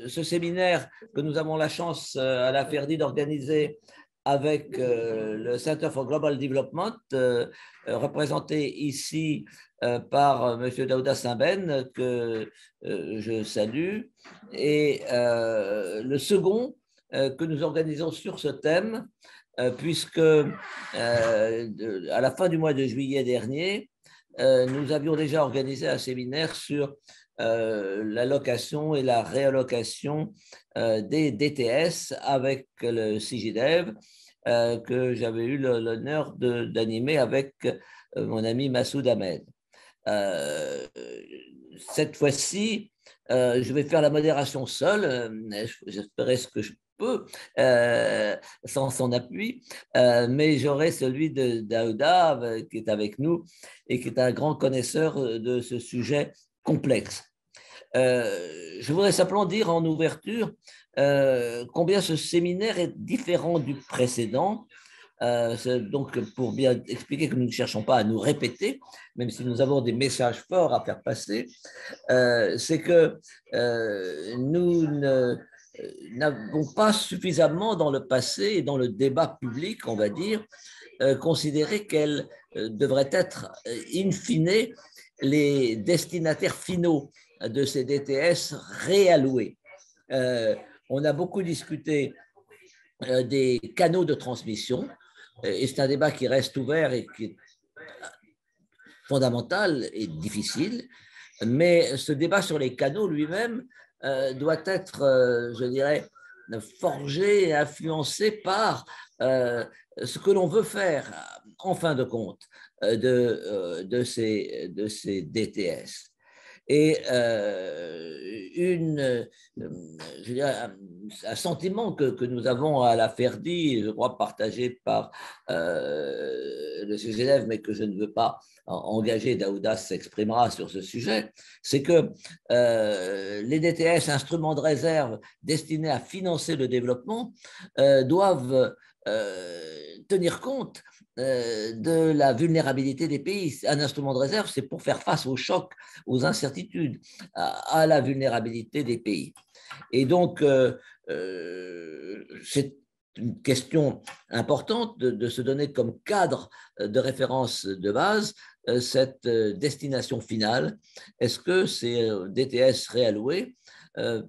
ce séminaire que nous avons la chance à la FERDI d'organiser avec le Center for Global Development, représenté ici par M. Daouda Saben, que je salue, et le second que nous organisons sur ce thème, puisque à la fin du mois de juillet dernier, nous avions déjà organisé un séminaire sur l'allocation et la réallocation des DTS avec le CIGIDEV que j'avais eu l'honneur d'animer avec mon ami Massoud Ahmed. Cette fois-ci, je vais faire la modération seule, j'espérais ce que je peux, sans son appui, mais j'aurai celui de Daouda qui est avec nous et qui est un grand connaisseur de ce sujet complexe. Je voudrais simplement dire en ouverture combien ce séminaire est différent du précédent. Donc, pour bien expliquer que nous ne cherchons pas à nous répéter, même si nous avons des messages forts à faire passer, c'est que nous n'avons pas suffisamment dans le passé et dans le débat public, on va dire, considéré qu'elles devraient être, in fine, les destinataires finaux de ces DTS réalloués. On a beaucoup discuté des canaux de transmission, et c'est un débat qui reste ouvert et qui est fondamental et difficile, mais ce débat sur les canaux lui-même doit être, je dirais, forgé et influencé par ce que l'on veut faire, en fin de compte, de ces DTS. Et je dirais, un sentiment que nous avons à la FERDI, je crois partagé par le CGLF, mais que je ne veux pas engager, Daouda s'exprimera sur ce sujet, c'est que les DTS, instruments de réserve destinés à financer le développement, doivent tenir compte de la vulnérabilité des pays. Un instrument de réserve, c'est pour faire face aux chocs, aux incertitudes, à la vulnérabilité des pays. Et donc, c'est une question importante de se donner comme cadre de référence de base cette destination finale. Est-ce que ces DTS réalloués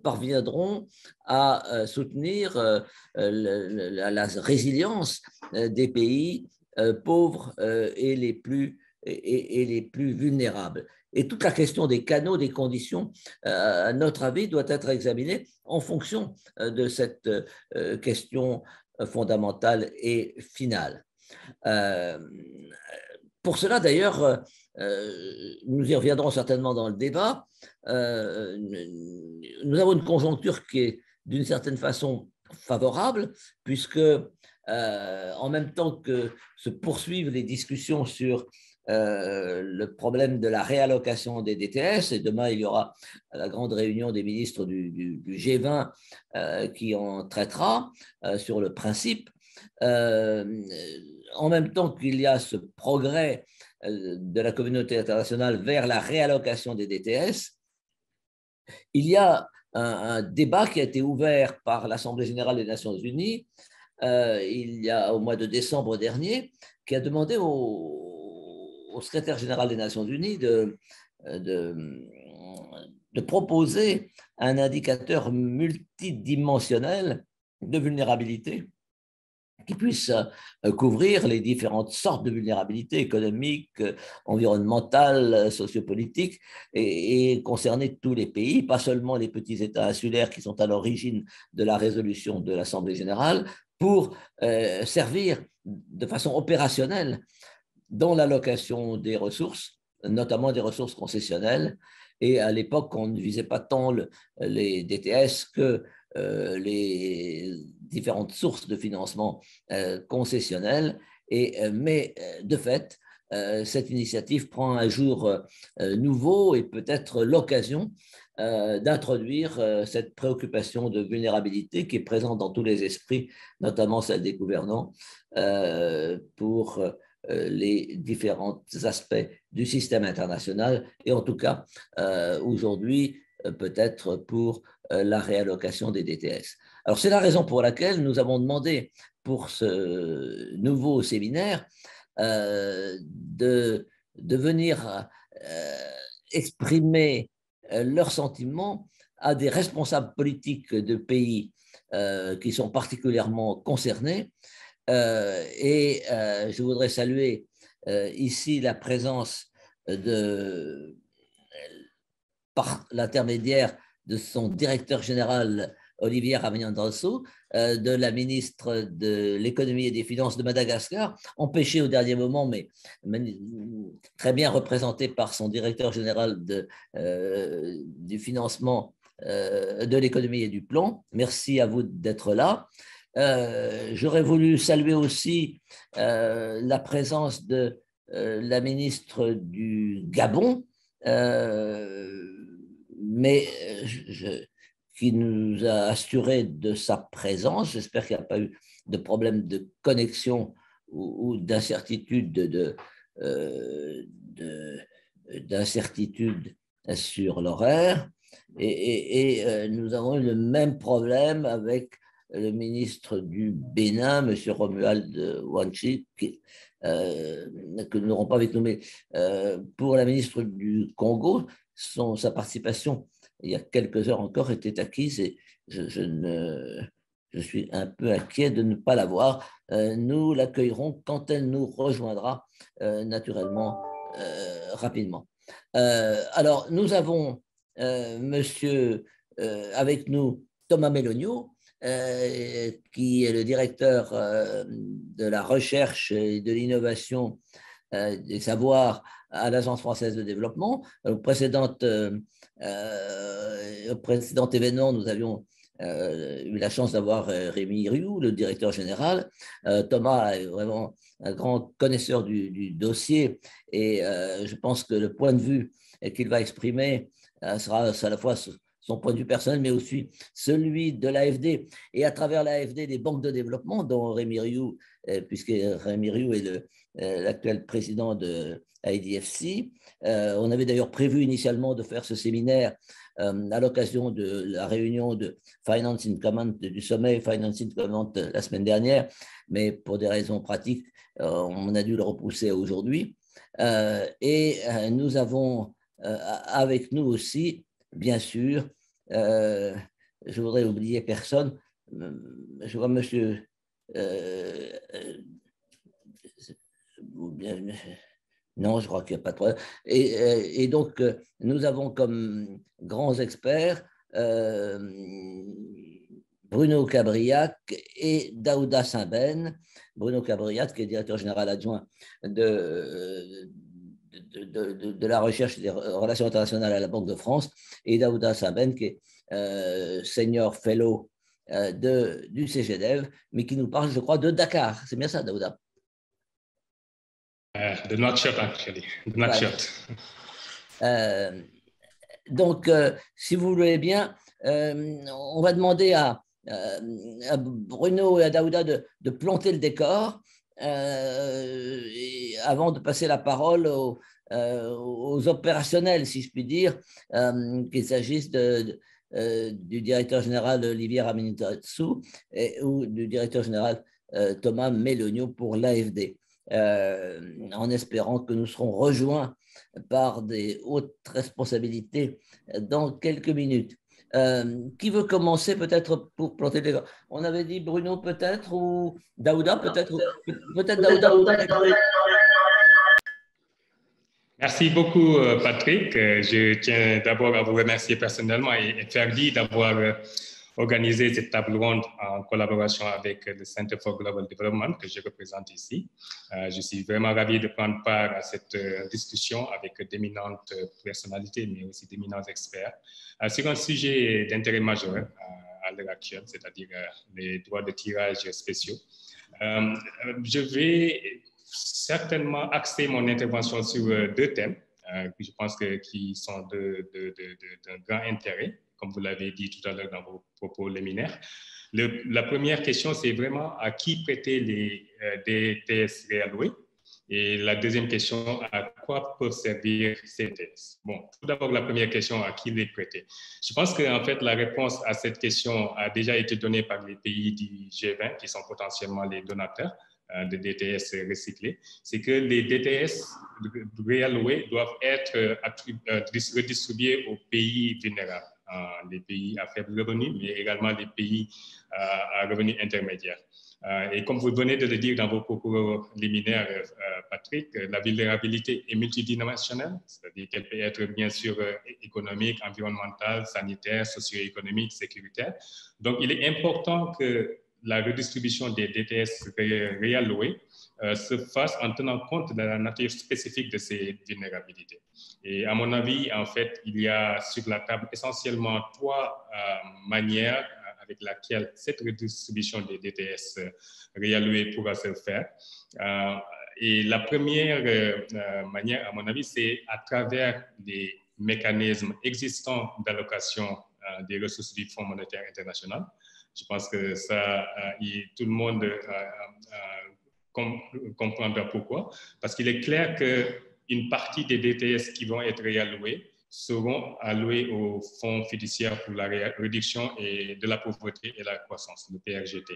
parviendront à soutenir la résilience des pays pauvres et les plus vulnérables. Et toute la question des canaux, des conditions, à notre avis, doit être examinée en fonction de cette question fondamentale et finale. Pour cela, d'ailleurs, nous y reviendrons certainement dans le débat, nous avons une conjoncture qui est d'une certaine façon favorable, puisque en même temps que se poursuivent les discussions sur le problème de la réallocation des DTS, et demain il y aura la grande réunion des ministres du G20 qui en traitera sur le principe, en même temps qu'il y a ce progrès de la communauté internationale vers la réallocation des DTS, il y a un débat qui a été ouvert par l'Assemblée générale des Nations unies il y a au mois de décembre dernier, qui a demandé au secrétaire général des Nations unies de proposer un indicateur multidimensionnel de vulnérabilité qui puisse couvrir les différentes sortes de vulnérabilités économiques, environnementales, sociopolitiques et concerner tous les pays, pas seulement les petits États insulaires qui sont à l'origine de la résolution de l'Assemblée générale, pour servir de façon opérationnelle dans l'allocation des ressources, notamment des ressources concessionnelles. Et à l'époque, on ne visait pas tant les DTS que les différentes sources de financement concessionnels. Mais de fait, cette initiative prend un jour nouveau et peut-être l'occasion d'introduire cette préoccupation de vulnérabilité qui est présente dans tous les esprits, notamment celle des gouvernants, pour les différents aspects du système international. Et en tout cas, aujourd'hui, peut-être pour la réallocation des DTS. Alors, c'est la raison pour laquelle nous avons demandé pour ce nouveau séminaire de venir exprimer leurs sentiments à des responsables politiques de pays qui sont particulièrement concernés. Et je voudrais saluer ici la présence par l'intermédiaire de son directeur général Olivier Ramagnan-Drassou, de la ministre de l'économie et des finances de Madagascar, empêchée au dernier moment, mais très bien représentée par son directeur général du financement de l'économie et du plan. Merci à vous d'être là. J'aurais voulu saluer aussi la présence de la ministre du Gabon, mais qui nous a assuré de sa présence. J'espère qu'il n'y a pas eu de problème de connexion ou d'incertitude d'incertitude sur l'horaire. Et nous avons eu le même problème avec le ministre du Bénin, M. Romuald Wanchi, que nous n'aurons pas avec nous, mais pour la ministre du Congo, sa participation il y a quelques heures encore était acquise et je suis un peu inquiet de ne pas la voir. Nous l'accueillerons quand elle nous rejoindra naturellement rapidement. Alors, nous avons monsieur avec nous Thomas Melogno, qui est le directeur de la recherche et de l'innovation des savoirs à l'Agence française de développement. Au précédent événement, nous avions eu la chance d'avoir Rémi Rioux, le directeur général. Thomas est vraiment un grand connaisseur du dossier et je pense que le point de vue qu'il va exprimer sera à la fois son point de vue personnel, mais aussi celui de l'AFD, et à travers l'AFD des banques de développement, dont Rémi Rioux, puisque Rémi Rioux est l'actuel président de IDFC. On avait d'ailleurs prévu initialement de faire ce séminaire à l'occasion de la réunion de Finance in Command, du sommet Finance in Command la semaine dernière, mais pour des raisons pratiques, on a dû le repousser à aujourd'hui. Et nous avons avec nous aussi, bien sûr, je voudrais oublier personne. Je vois monsieur non, je crois qu'il n'y a pas de problème. Et donc, nous avons comme grands experts Bruno Cabriac et Daouda Saint-Ben. Bruno Cabriac, qui est directeur général adjoint de la recherche et des relations internationales à la Banque de France, et Daouda Saint-Ben, qui est senior fellow du CGDEV, mais qui nous parle, je crois, de Dakar. C'est bien ça, Daouda? The Nouakchott, actually. The Nouakchott. Donc, si vous voulez bien, on va demander à Bruno et à Daouda de planter le décor avant de passer la parole aux opérationnels, si je puis dire, qu'il s'agisse du directeur général Olivier Ramagnan-Drassou ou du directeur général Thomas Melogno pour l'AFD. En espérant que nous serons rejoints par des hautes responsabilités dans quelques minutes. Qui veut commencer peut-être pour planter les... On avait dit Bruno peut-être ou Daouda peut-être Daouda. Merci beaucoup Patrick. Je tiens d'abord à vous remercier personnellement et Ferdi d'avoir organisé cette table ronde en collaboration avec le Center for Global Development que je représente ici. Je suis vraiment ravi de prendre part à cette discussion avec d'éminentes personnalités, mais aussi d'éminents experts, sur un sujet d'intérêt majeur à l'heure actuelle, c'est-à-dire les droits de tirage spéciaux. Je vais certainement axer mon intervention sur deux thèmes que je pense qui sont d'un grand intérêt, comme vous l'avez dit tout à l'heure dans vos propos liminaires. La première question, c'est vraiment à qui prêter les DTS réalloués. Et la deuxième question, à quoi peuvent servir ces DTS? Bon, tout d'abord, la première question, à qui les prêter? Je pense qu'en fait, la réponse à cette question a déjà été donnée par les pays du G20, qui sont potentiellement les donateurs de DTS recyclés. C'est que les DTS réalloués doivent être redistribués aux pays vulnérables, les pays à faible revenu, mais également les pays à revenus intermédiaires. Et comme vous venez de le dire dans vos propos liminaires, Patrick, la vulnérabilité est multidimensionnelle, c'est-à-dire qu'elle peut être bien sûr économique, environnementale, sanitaire, socio-économique, sécuritaire. Donc, il est important que la redistribution des DTS réalloués se fasse en tenant compte de la nature spécifique de ces vulnérabilités. Et à mon avis, en fait, il y a sur la table essentiellement trois manières avec laquelle cette redistribution des DTS réalloués pourra se faire. Et la première manière, à mon avis, c'est à travers les mécanismes existants d'allocation des ressources du Fonds monétaire international. Je pense que ça, tout le monde comprendra pourquoi. Parce qu'il est clair qu'une partie des DTS qui vont être réalloués seront alloués au Fonds fiduciaire pour la réduction de la pauvreté et la croissance, le PRGT.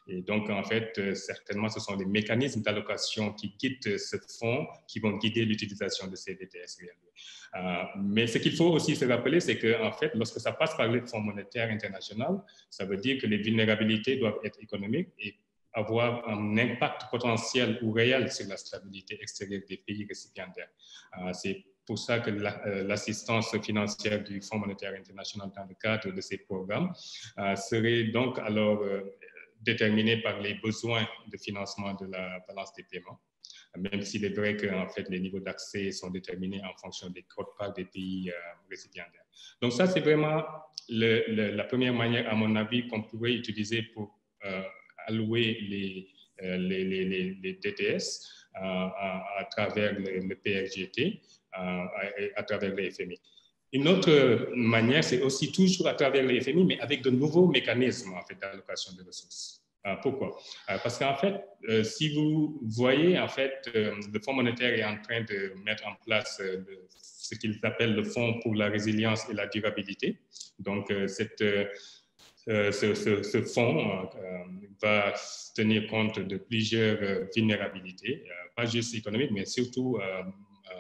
Et donc, en fait, certainement, ce sont les mécanismes d'allocation qui guident ce fonds, qui vont guider l'utilisation de ces DTS réalloués. Mais ce qu'il faut aussi se rappeler, c'est qu'en fait, lorsque ça passe par le Fonds monétaire international, ça veut dire que les vulnérabilités doivent être économiques et avoir un impact potentiel ou réel sur la stabilité extérieure des pays récipiendaires. C'est pour ça que l'assistance financière du Fonds monétaire international dans le cadre de ces programmes serait donc alors déterminée par les besoins de financement de la balance des paiements, même s'il est vrai que en fait, les niveaux d'accès sont déterminés en fonction des quotes-parts des pays récipiendaires. Donc ça, c'est vraiment la première manière, à mon avis, qu'on pourrait utiliser pour allouer les DTS à travers le PRGT, à travers le FMI. Une autre manière, c'est aussi toujours à travers le FMI, mais avec de nouveaux mécanismes en fait, d'allocation de ressources. Pourquoi? Parce qu'en fait, si vous voyez, en fait, le Fonds monétaire est en train de mettre en place ce qu'ils appellent le Fonds pour la résilience et la durabilité. Donc, ce fonds va tenir compte de plusieurs vulnérabilités, pas juste économiques, mais surtout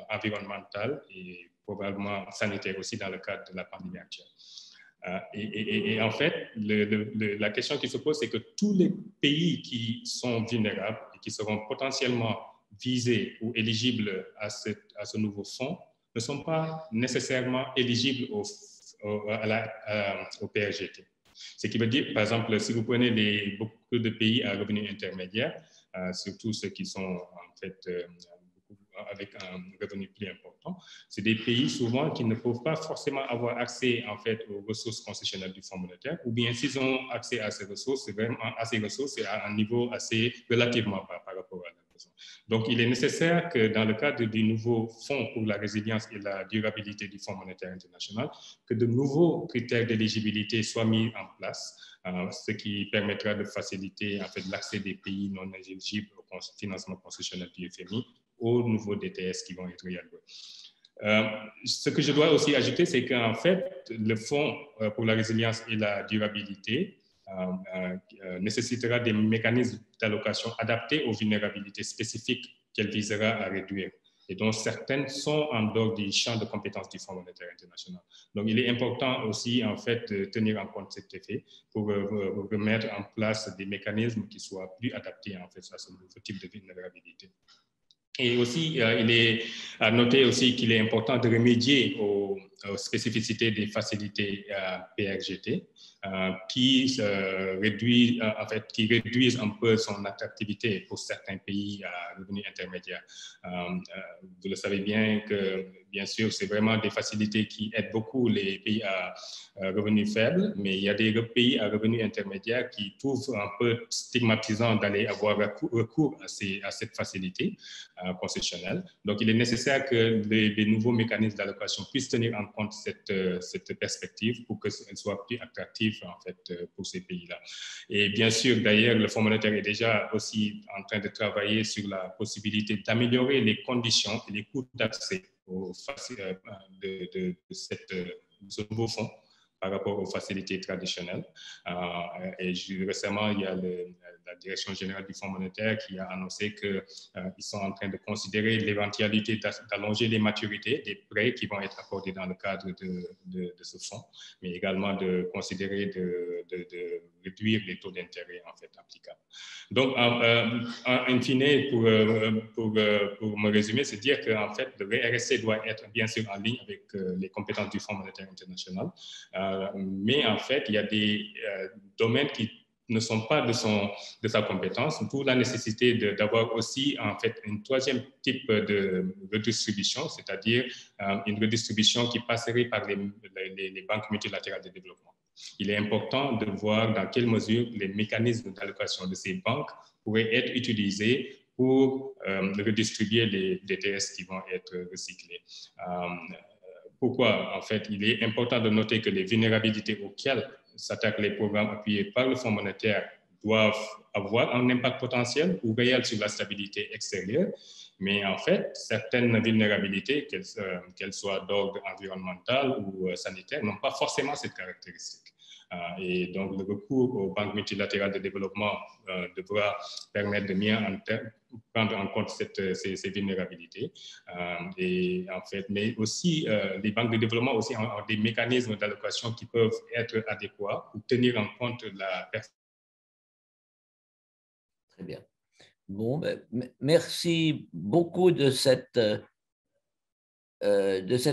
environnementales et probablement sanitaires aussi dans le cadre de la pandémie actuelle. Et en fait, la question qui se pose, c'est que tous les pays qui sont vulnérables et qui seront potentiellement visés ou éligibles à ce nouveau fonds ne sont pas nécessairement éligibles au PRGT. Ce qui veut dire, par exemple, si vous prenez beaucoup de pays à revenus intermédiaires, surtout ceux qui sont en fait avec un revenu plus important, c'est des pays souvent qui ne peuvent pas forcément avoir accès en fait aux ressources concessionnelles du Fonds monétaire, ou bien s'ils ont accès à ces ressources, c'est vraiment c'est à un niveau assez relativement bas par rapport à la besoin. Donc, il est nécessaire que dans le cadre du nouveau Fonds pour la résilience et la durabilité du Fonds monétaire international, que de nouveaux critères d'éligibilité soient mis en place, ce qui permettra de faciliter en fait l'accès des pays non éligibles au financement concessionnel du FMI aux nouveaux DTS qui vont être réalloués. Ce que je dois aussi ajouter, c'est qu'en fait, le Fonds pour la résilience et la durabilité nécessitera des mécanismes d'allocation adaptés aux vulnérabilités spécifiques qu'elle visera à réduire, et dont certaines sont en dehors du champ de compétences du Fonds monétaire international. Donc, il est important aussi, en fait, de tenir en compte cet effet pour mettre en place des mécanismes qui soient plus adaptés, en fait, à ce nouveau type de vulnérabilité. Et aussi, il est à noter aussi qu'il est important de remédier aux spécificités des facilités PRGT qui réduisent un peu son attractivité pour certains pays à revenus intermédiaires. Vous le savez bien que, bien sûr, c'est vraiment des facilités qui aident beaucoup les pays à revenus faibles, mais il y a des pays à revenus intermédiaires qui trouvent un peu stigmatisant d'aller avoir recours à cette facilité concessionnelle. Donc, il est nécessaire que les nouveaux mécanismes d'allocation puissent tenir en compte cette perspective pour qu'elle soit plus attractive en fait, pour ces pays-là. Et bien sûr, d'ailleurs, le Fonds monétaire est déjà aussi en train de travailler sur la possibilité d'améliorer les conditions et les coûts d'accès de ce nouveau fonds par rapport aux facilités traditionnelles. Et récemment, il y a la Direction générale du Fonds monétaire qui a annoncé qu'ils sont en train de considérer l'éventualité d'allonger les maturités des prêts qui vont être accordés dans le cadre de ce fonds, mais également de considérer de réduire les taux d'intérêt en fait applicables. Donc, in fine, pour me résumer, c'est dire qu'en fait, le RSC doit être bien sûr en ligne avec les compétences du Fonds monétaire international, mais en fait, il y a des domaines qui ne sont pas de sa compétence, pour la nécessité d'avoir aussi en fait un troisième type de redistribution, c'est-à-dire une redistribution qui passerait par les banques multilatérales de développement. Il est important de voir dans quelle mesure les mécanismes d'allocation de ces banques pourraient être utilisés pour redistribuer les DTS qui vont être recyclés. Pourquoi? En fait, il est important de noter que les vulnérabilités auxquelles s'attaquent les programmes appuyés par le Fonds monétaire doivent avoir un impact potentiel ou réel sur la stabilité extérieure, mais en fait, certaines vulnérabilités, qu'elles soient d'ordre environnemental ou sanitaire, n'ont pas forcément cette caractéristique. Et donc, le recours aux banques multilatérales de développement devra permettre de mieux prendre en compte ces vulnérabilités. Et en fait, mais aussi, les banques de développement aussi ont des mécanismes d'allocation qui peuvent être adéquats pour tenir en compte la personne. Très bien. Bon, ben, merci beaucoup de cette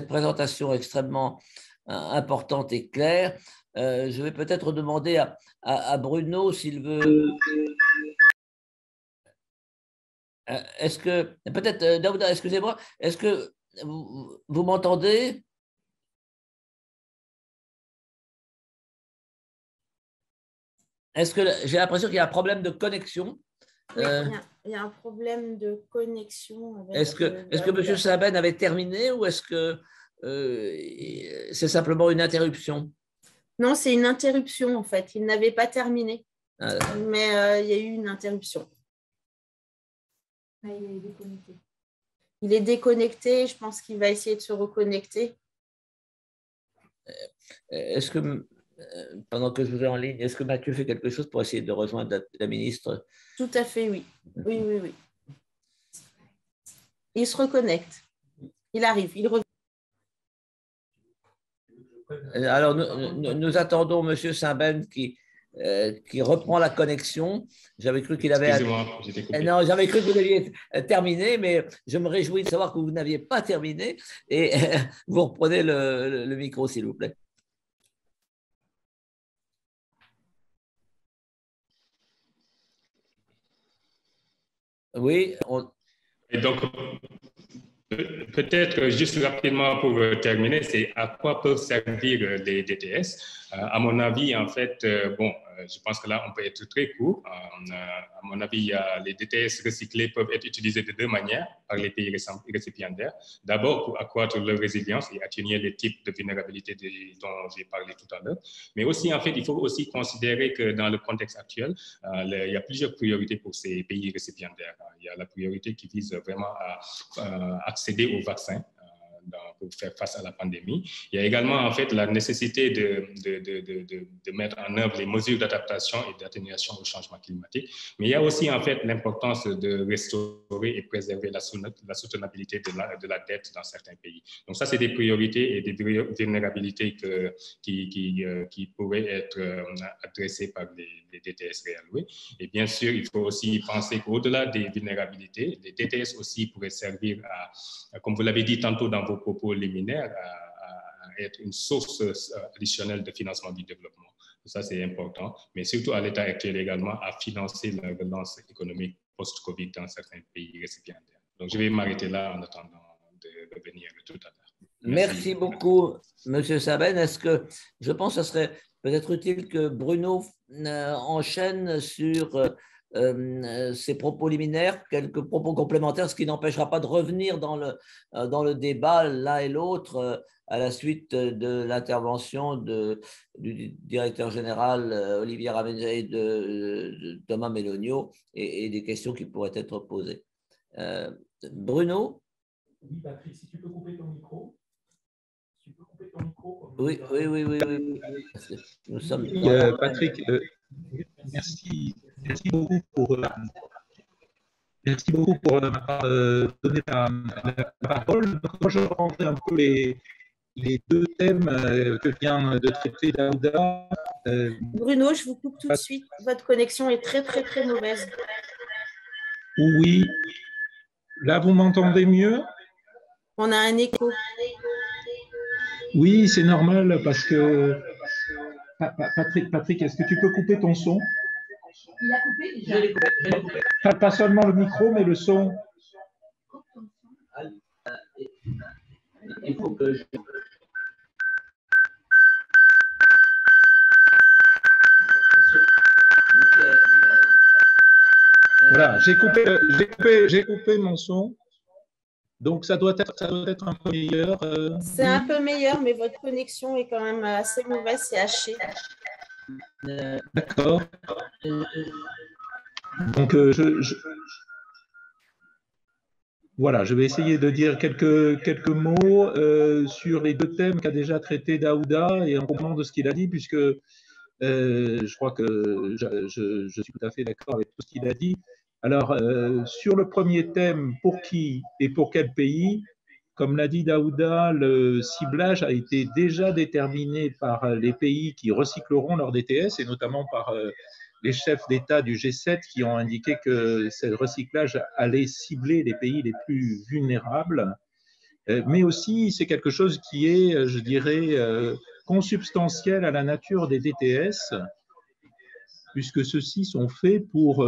présentation extrêmement importante et claire. Je vais peut-être demander à Bruno s'il veut. Est-ce que, peut-être, Daouda, excusez-moi, est-ce que vous m'entendez? Est-ce que j'ai l'impression qu'il y a un problème de connexion? Oui, il y a un problème de connexion. Est-ce que M. Saben avait terminé ou est-ce que c'est simplement une interruption? Non, c'est une interruption en fait. Il n'avait pas terminé, mais il y a eu une interruption. Ah, il est déconnecté. Il est déconnecté. Je pense qu'il va essayer de se reconnecter. Est-ce que, pendant que je vous ai en ligne, est-ce que Mathieu fait quelque chose pour essayer de rejoindre la ministre? Tout à fait, oui. Oui. Il se reconnecte. Il arrive, il revient. Alors, nous attendons M. Saben qui reprend la connexion. J'avais cru qu'il avait… Excusez-moi, j'étais coupé. Non, j'avais cru que vous aviez terminé, mais je me réjouis de savoir que vous n'aviez pas terminé. Et vous reprenez le micro, s'il vous plaît. Oui. Et donc, peut-être juste rapidement pour terminer, c'est à quoi peuvent servir les DTS. À mon avis, en fait, je pense que là, on peut être très court. À mon avis, les DTS recyclés peuvent être utilisés de deux manières par les pays récipiendaires. D'abord, pour accroître leur résilience et atténuer les types de vulnérabilité dont j'ai parlé tout à l'heure. Mais aussi, en fait, il faut aussi considérer que dans le contexte actuel, il y a plusieurs priorités pour ces pays récipiendaires. Il y a la priorité qui vise vraiment à accéder aux vaccins pour faire face à la pandémie. Il y a également en fait la nécessité de mettre en œuvre les mesures d'adaptation et d'atténuation au changement climatique. Mais il y a aussi en fait l'importance de restaurer et préserver la soutenabilité de la dette dans certains pays. Donc ça, c'est des priorités et des vulnérabilités qui pourraient être adressées par les DTS réalloués. Et bien sûr, il faut aussi penser qu'au-delà des vulnérabilités, les DTS aussi pourraient servir à, comme vous l'avez dit tantôt dans vos propos liminaires, à être une source additionnelle de financement du développement. Ça, c'est important, mais surtout à l'état actuel également, à financer la relance économique post-Covid dans certains pays récipiendaires. Donc, je vais m'arrêter là en attendant de revenir tout à l'heure. Merci beaucoup, Monsieur Saben. Est-ce que je pense que ce serait peut-être utile que Bruno enchaîne sur ses propos liminaires, quelques propos complémentaires, ce qui n'empêchera pas de revenir dans le débat l'un et l'autre à la suite de l'intervention du directeur général Olivier Ravenza et de Thomas Melonio et des questions qui pourraient être posées. Bruno? Oui, Patrick, si tu peux couper ton micro. Si tu peux couper ton micro. Oui. Nous sommes. Patrick, merci beaucoup pour donner la parole. Donc, moi, je reprendrai un peu les deux thèmes que vient de traiter Daouda. Bruno, je vous coupe tout de suite. Votre connexion est très, très, très mauvaise. Oui. Là, vous m'entendez mieux? On a un écho. Oui, c'est normal parce que… Patrick, est-ce que tu peux couper ton son? Il a coupé déjà. Pas seulement le micro, mais le son. Il faut que je… Voilà, j'ai coupé mon son. Donc, ça doit être un peu meilleur. C'est un peu meilleur, mais votre connexion est quand même assez mauvaise, c'est haché. D'accord. Donc, voilà, je vais essayer de dire quelques mots sur les deux thèmes qu'a déjà traité Daouda et en complément de ce qu'il a dit, puisque je crois que je suis tout à fait d'accord avec tout ce qu'il a dit. Alors, sur le premier thème, pour qui et pour quel pays, comme l'a dit Daouda, le ciblage a été déjà déterminé par les pays qui recycleront leur DTS et notamment par les chefs d'État du G7 qui ont indiqué que ce recyclage allait cibler les pays les plus vulnérables. Mais aussi, c'est quelque chose qui est, je dirais, consubstantiel à la nature des DTS, puisque ceux-ci sont faits pour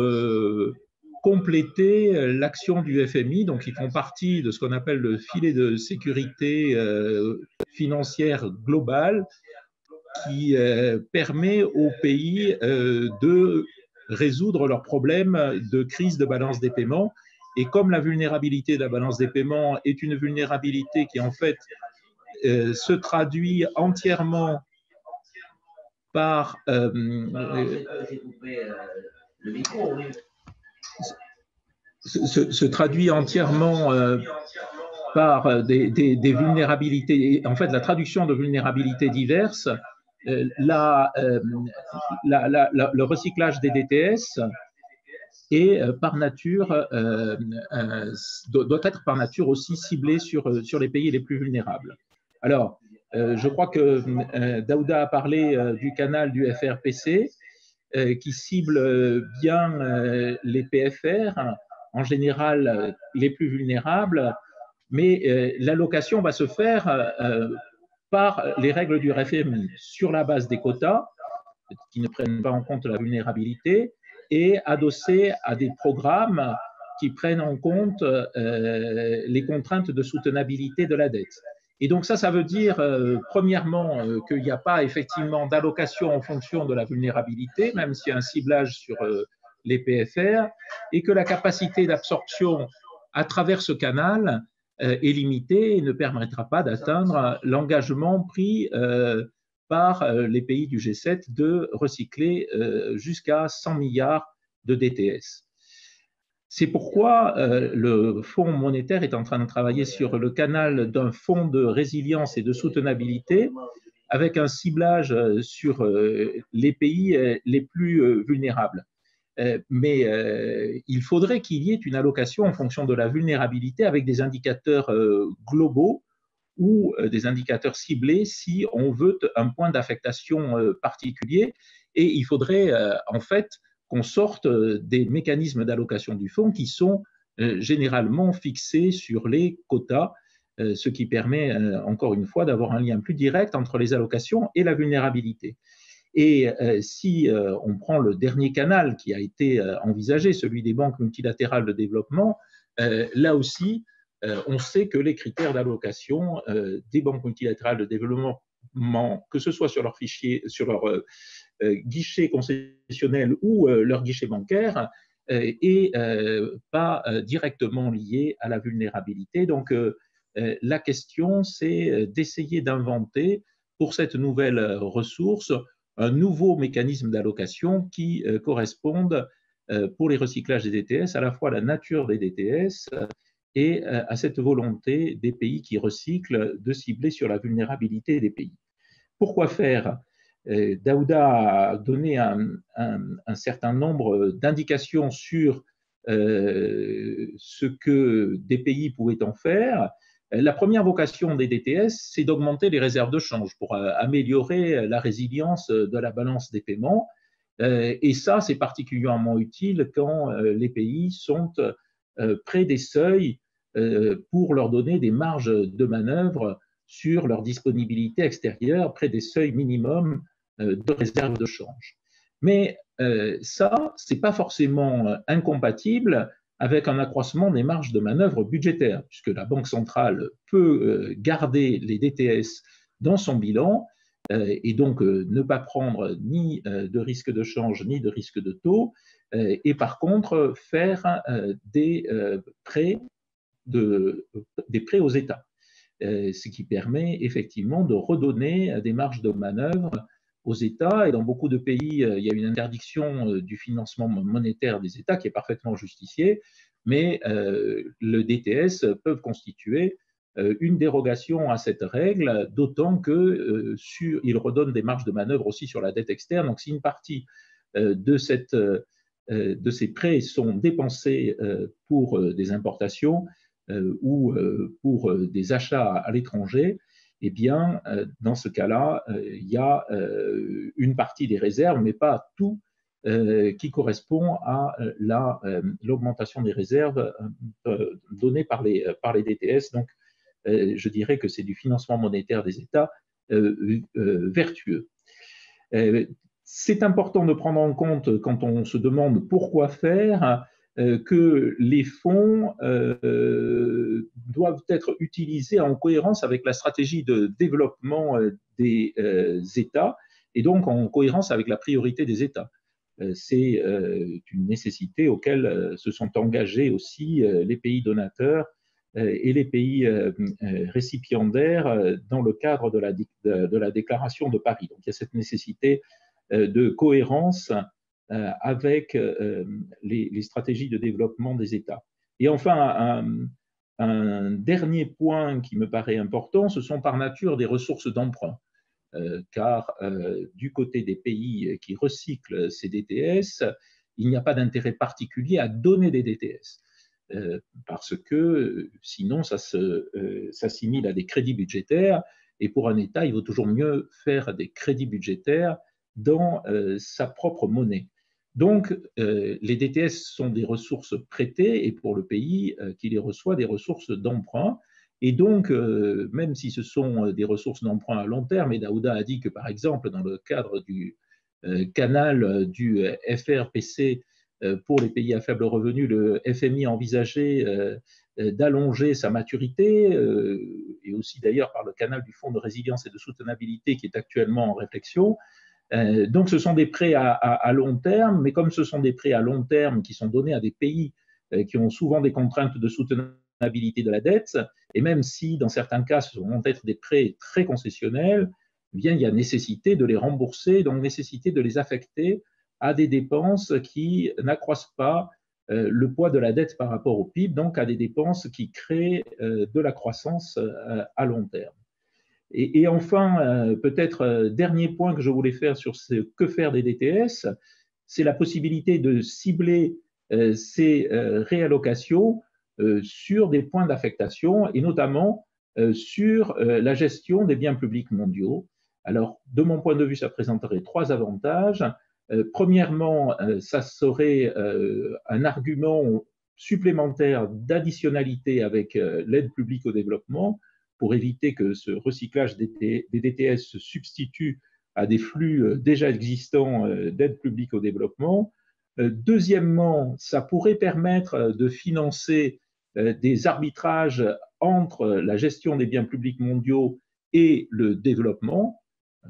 compléter l'action du FMI. Donc, ils font partie de ce qu'on appelle le filet de sécurité financière globale qui permet aux pays de résoudre leurs problèmes de crise de balance des paiements. Et comme la vulnérabilité de la balance des paiements est une vulnérabilité qui, en fait, se traduit entièrement par… se traduit entièrement par des vulnérabilités, en fait la traduction de vulnérabilités diverses, le recyclage des DTS est par nature, doit être par nature aussi ciblé sur les pays les plus vulnérables. Alors, je crois que Daouda a parlé du canal du FRPC qui cible bien les PFR, en général les plus vulnérables, mais l'allocation va se faire par les règles du FMI sur la base des quotas qui ne prennent pas en compte la vulnérabilité et adossée à des programmes qui prennent en compte les contraintes de soutenabilité de la dette. Et donc ça veut dire, premièrement, qu'il n'y a pas effectivement d'allocation en fonction de la vulnérabilité, même s'il y a un ciblage sur les PFR, et que la capacité d'absorption à travers ce canal est limitée et ne permettra pas d'atteindre l'engagement pris par les pays du G7 de recycler jusqu'à 100 milliards de DTS. C'est pourquoi le Fonds monétaire est en train de travailler sur le canal d'un fonds de résilience et de soutenabilité avec un ciblage sur les pays les plus vulnérables. Mais il faudrait qu'il y ait une allocation en fonction de la vulnérabilité avec des indicateurs globaux ou des indicateurs ciblés si on veut un point d'affectation particulier. Et il faudrait en fait qu'on sorte des mécanismes d'allocation du fonds qui sont généralement fixés sur les quotas, ce qui permet, encore une fois, d'avoir un lien plus direct entre les allocations et la vulnérabilité. Et si on prend le dernier canal qui a été envisagé, celui des banques multilatérales de développement, là aussi, on sait que les critères d'allocation des banques multilatérales de développement, que ce soit sur leur fichier, sur leur guichet concessionnel ou leur guichet bancaire, est pas directement lié à la vulnérabilité. Donc, la question, c'est d'essayer d'inventer pour cette nouvelle ressource un nouveau mécanisme d'allocation qui corresponde pour les recyclages des DTS à la fois à la nature des DTS et à cette volonté des pays qui recyclent de cibler sur la vulnérabilité des pays. Pourquoi faire? Daouda a donné un certain nombre d'indications sur ce que des pays pouvaient en faire. La première vocation des DTS, c'est d'augmenter les réserves de change pour améliorer la résilience de la balance des paiements. Et ça, c'est particulièrement utile quand les pays sont près des seuils pour leur donner des marges de manœuvre sur leur disponibilité extérieure, près des seuils minimums de réserve de change. Mais ça, ce n'est pas forcément incompatible avec un accroissement des marges de manœuvre budgétaires, puisque la Banque centrale peut garder les DTS dans son bilan et donc ne pas prendre ni de risque de change ni de risque de taux, et par contre faire des prêts aux États, ce qui permet effectivement de redonner des marges de manœuvre aux États. Et dans beaucoup de pays, il y a une interdiction du financement monétaire des États qui est parfaitement justifiée, mais le DTS peuvent constituer une dérogation à cette règle, d'autant qu'il redonne des marges de manœuvre aussi sur la dette externe. Donc, si une partie de ces prêts sont dépensés pour des importations ou pour des achats à l'étranger, eh bien, dans ce cas-là, il y a une partie des réserves, mais pas tout, qui correspond à l'augmentation des réserves données par les DTS. Donc, je dirais que c'est du financement monétaire des États vertueux. C'est important de prendre en compte, quand on se demande pourquoi faire, que les fonds doivent être utilisés en cohérence avec la stratégie de développement des États et donc en cohérence avec la priorité des États. C'est une nécessité auquel se sont engagés aussi les pays donateurs et les pays récipiendaires dans le cadre de la déclaration de Paris. Donc il y a cette nécessité de cohérence avec les stratégies de développement des États. Et enfin, un dernier point qui me paraît important, ce sont par nature des ressources d'emprunt, car du côté des pays qui recyclent ces DTS, il n'y a pas d'intérêt particulier à donner des DTS, parce que sinon ça s'assimile à des crédits budgétaires, et pour un État, il vaut toujours mieux faire des crédits budgétaires dans sa propre monnaie. Donc, les DTS sont des ressources prêtées et pour le pays qui les reçoit, des ressources d'emprunt. Et donc, même si ce sont des ressources d'emprunt à long terme, et Daouda a dit que, par exemple, dans le cadre du canal du FRPC pour les pays à faible revenu, le FMI a envisagé d'allonger sa maturité, et aussi d'ailleurs par le canal du Fonds de résilience et de soutenabilité qui est actuellement en réflexion. Donc, ce sont des prêts à long terme, mais comme ce sont des prêts à long terme qui sont donnés à des pays qui ont souvent des contraintes de soutenabilité de la dette, et même si dans certains cas ce vont être des prêts très concessionnels, eh bien, il y a nécessité de les rembourser, donc nécessité de les affecter à des dépenses qui n'accroissent pas le poids de la dette par rapport au PIB, donc à des dépenses qui créent de la croissance à long terme. Et enfin, peut-être dernier point que je voulais faire sur ce que faire des DTS, c'est la possibilité de cibler ces réallocations sur des points d'affectation et notamment sur la gestion des biens publics mondiaux. Alors, de mon point de vue, ça présenterait trois avantages. Premièrement, ça serait un argument supplémentaire d'additionnalité avec l'aide publique au développement, pour éviter que ce recyclage des DTS se substitue à des flux déjà existants d'aide publique au développement. Deuxièmement, ça pourrait permettre de financer des arbitrages entre la gestion des biens publics mondiaux et le développement.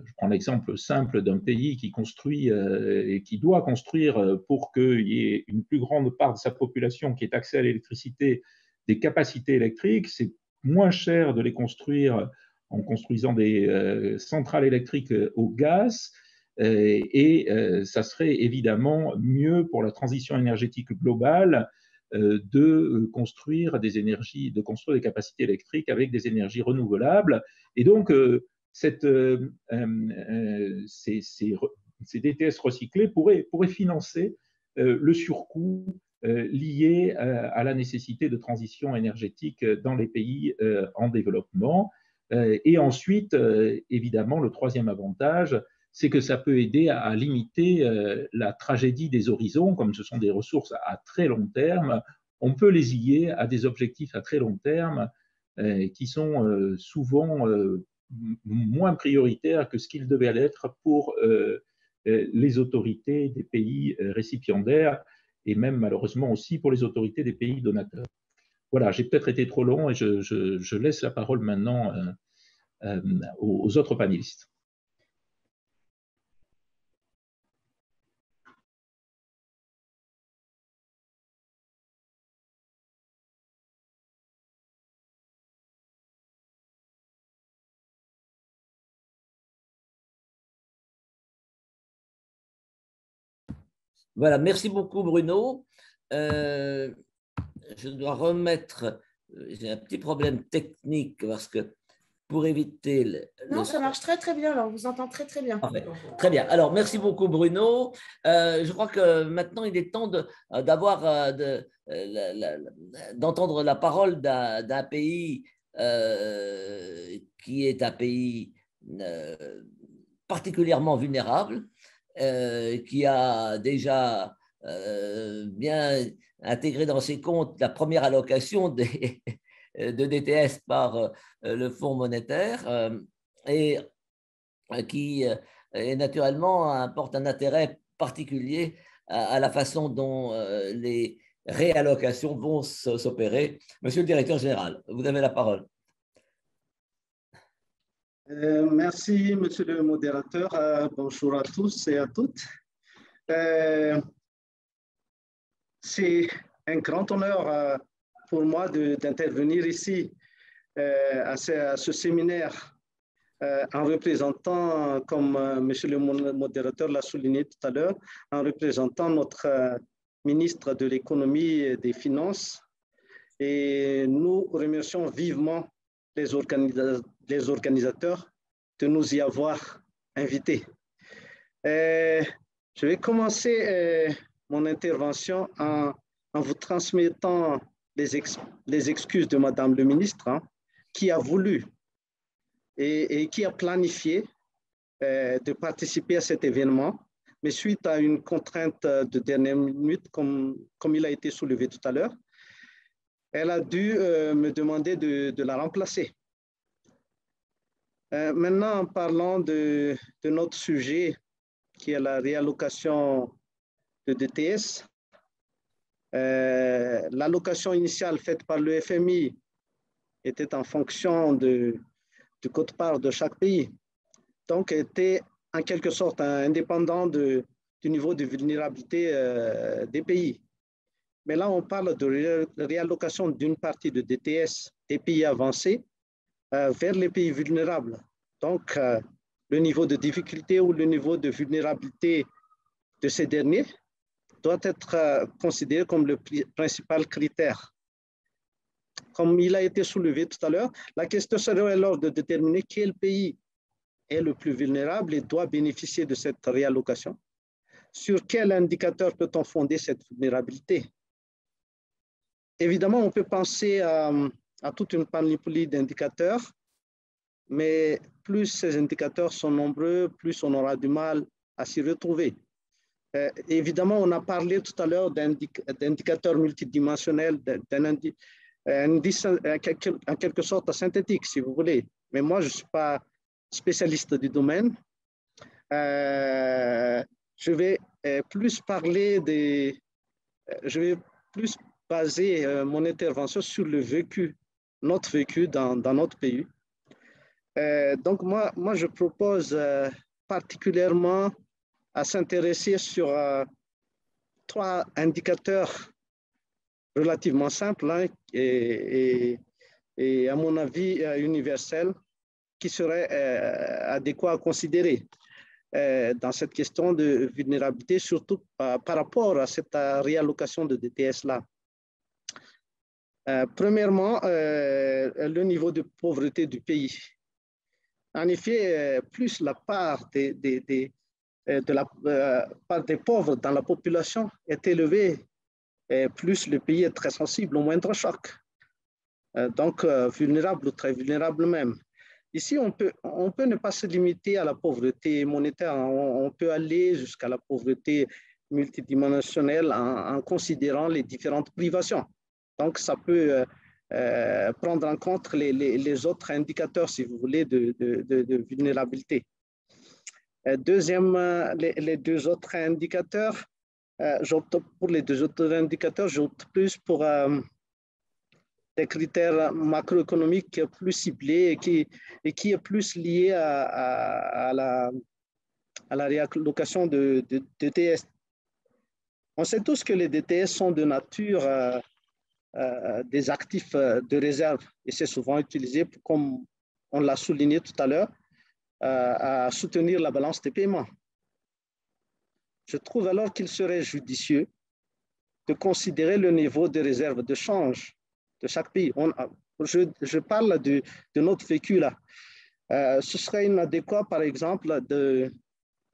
Je prends l'exemple simple d'un pays qui construit et qui doit construire pour qu'il y ait une plus grande part de sa population qui ait accès à l'électricité, des capacités électriques. C'est moins cher de les construire en construisant des centrales électriques au gaz et ça serait évidemment mieux pour la transition énergétique globale de construire des énergies, de construire des capacités électriques avec des énergies renouvelables. Et donc, ces DTS recyclés pourraient financer le surcoût lié à la nécessité de transition énergétique dans les pays en développement. Et ensuite, évidemment, le troisième avantage, c'est que ça peut aider à limiter la tragédie des horizons, comme ce sont des ressources à très long terme. On peut les lier à des objectifs à très long terme qui sont souvent moins prioritaires que ce qu'ils devaient l'être pour les autorités des pays récipiendaires et même malheureusement aussi pour les autorités des pays donateurs. Voilà, j'ai peut-être été trop long et je laisse la parole maintenant aux autres panélistes. Voilà, merci beaucoup Bruno. Je dois remettre, j'ai un petit problème technique parce que pour éviter… Non, ça marche très très bien, alors on vous entend très très bien. Parfait. Très bien, alors merci beaucoup Bruno. Je crois que maintenant il est temps d'entendre la parole d'un pays qui est un pays particulièrement vulnérable, qui a déjà bien intégré dans ses comptes la première allocation de DTS par le Fonds monétaire et qui et naturellement porte un intérêt particulier à la façon dont les réallocations vont s'opérer. Monsieur le directeur général, vous avez la parole. Merci, monsieur le modérateur. Bonjour à tous et à toutes. C'est un grand honneur pour moi d'intervenir ici à ce séminaire en représentant, comme monsieur le modérateur l'a souligné tout à l'heure, en représentant notre ministre de l'économie et des finances. Et nous remercions vivement les organisateurs de nous y avoir invités. Je vais commencer mon intervention en vous transmettant les excuses de Madame le ministre, qui a voulu et qui a planifié de participer à cet événement, mais suite à une contrainte de dernière minute, comme il a été soulevé tout à l'heure, elle a dû me demander de la remplacer. Maintenant, en parlant de notre sujet, qui est la réallocation de DTS, l'allocation initiale faite par le FMI était en fonction du quote-part de chaque pays, donc était en quelque sorte indépendant du niveau de vulnérabilité des pays. Mais là, on parle de réallocation d'une partie de DTS des pays avancés vers les pays vulnérables. Donc, le niveau de difficulté ou le niveau de vulnérabilité de ces derniers doit être considéré comme le principal critère. Comme il a été soulevé tout à l'heure, la question serait alors de déterminer quel pays est le plus vulnérable et doit bénéficier de cette réallocation. Sur quel indicateur peut-on fonder cette vulnérabilité? Évidemment, on peut penser à toute une panoplie d'indicateurs, mais plus ces indicateurs sont nombreux, plus on aura du mal à s'y retrouver. Évidemment, on a parlé tout à l'heure d'indicateurs multidimensionnels, d'un indice en quelque sorte synthétique, si vous voulez. Mais moi, je ne suis pas spécialiste du domaine. Je vais plus parler baser mon intervention sur le vécu, notre vécu dans notre pays. Donc, moi, je propose particulièrement à s'intéresser sur 3 indicateurs relativement simples hein, et à mon avis universels qui seraient adéquats à considérer dans cette question de vulnérabilité, surtout par rapport à cette réallocation de DTS-là. Premièrement, le niveau de pauvreté du pays. En effet, plus la part des pauvres dans la population est élevée, plus le pays est très sensible au moindre choc. Donc, vulnérable ou très vulnérable même. Ici, on peut ne pas se limiter à la pauvreté monétaire. On peut aller jusqu'à la pauvreté multidimensionnelle en considérant les différentes privations. Donc, ça peut prendre en compte les autres indicateurs, si vous voulez, de vulnérabilité. Deuxième, les 2 autres indicateurs, j'opte pour les 2 autres indicateurs, j'opte plus pour des critères macroéconomiques plus ciblés et qui est plus lié à la réallocation de DTS. On sait tous que les DTS sont de nature des actifs de réserve et c'est souvent utilisé, comme on l'a souligné tout à l'heure, à soutenir la balance des paiements. Je trouve alors qu'il serait judicieux de considérer le niveau de réserve de change de chaque pays. Je parle de notre vécu là. Ce serait inadéquat, par exemple,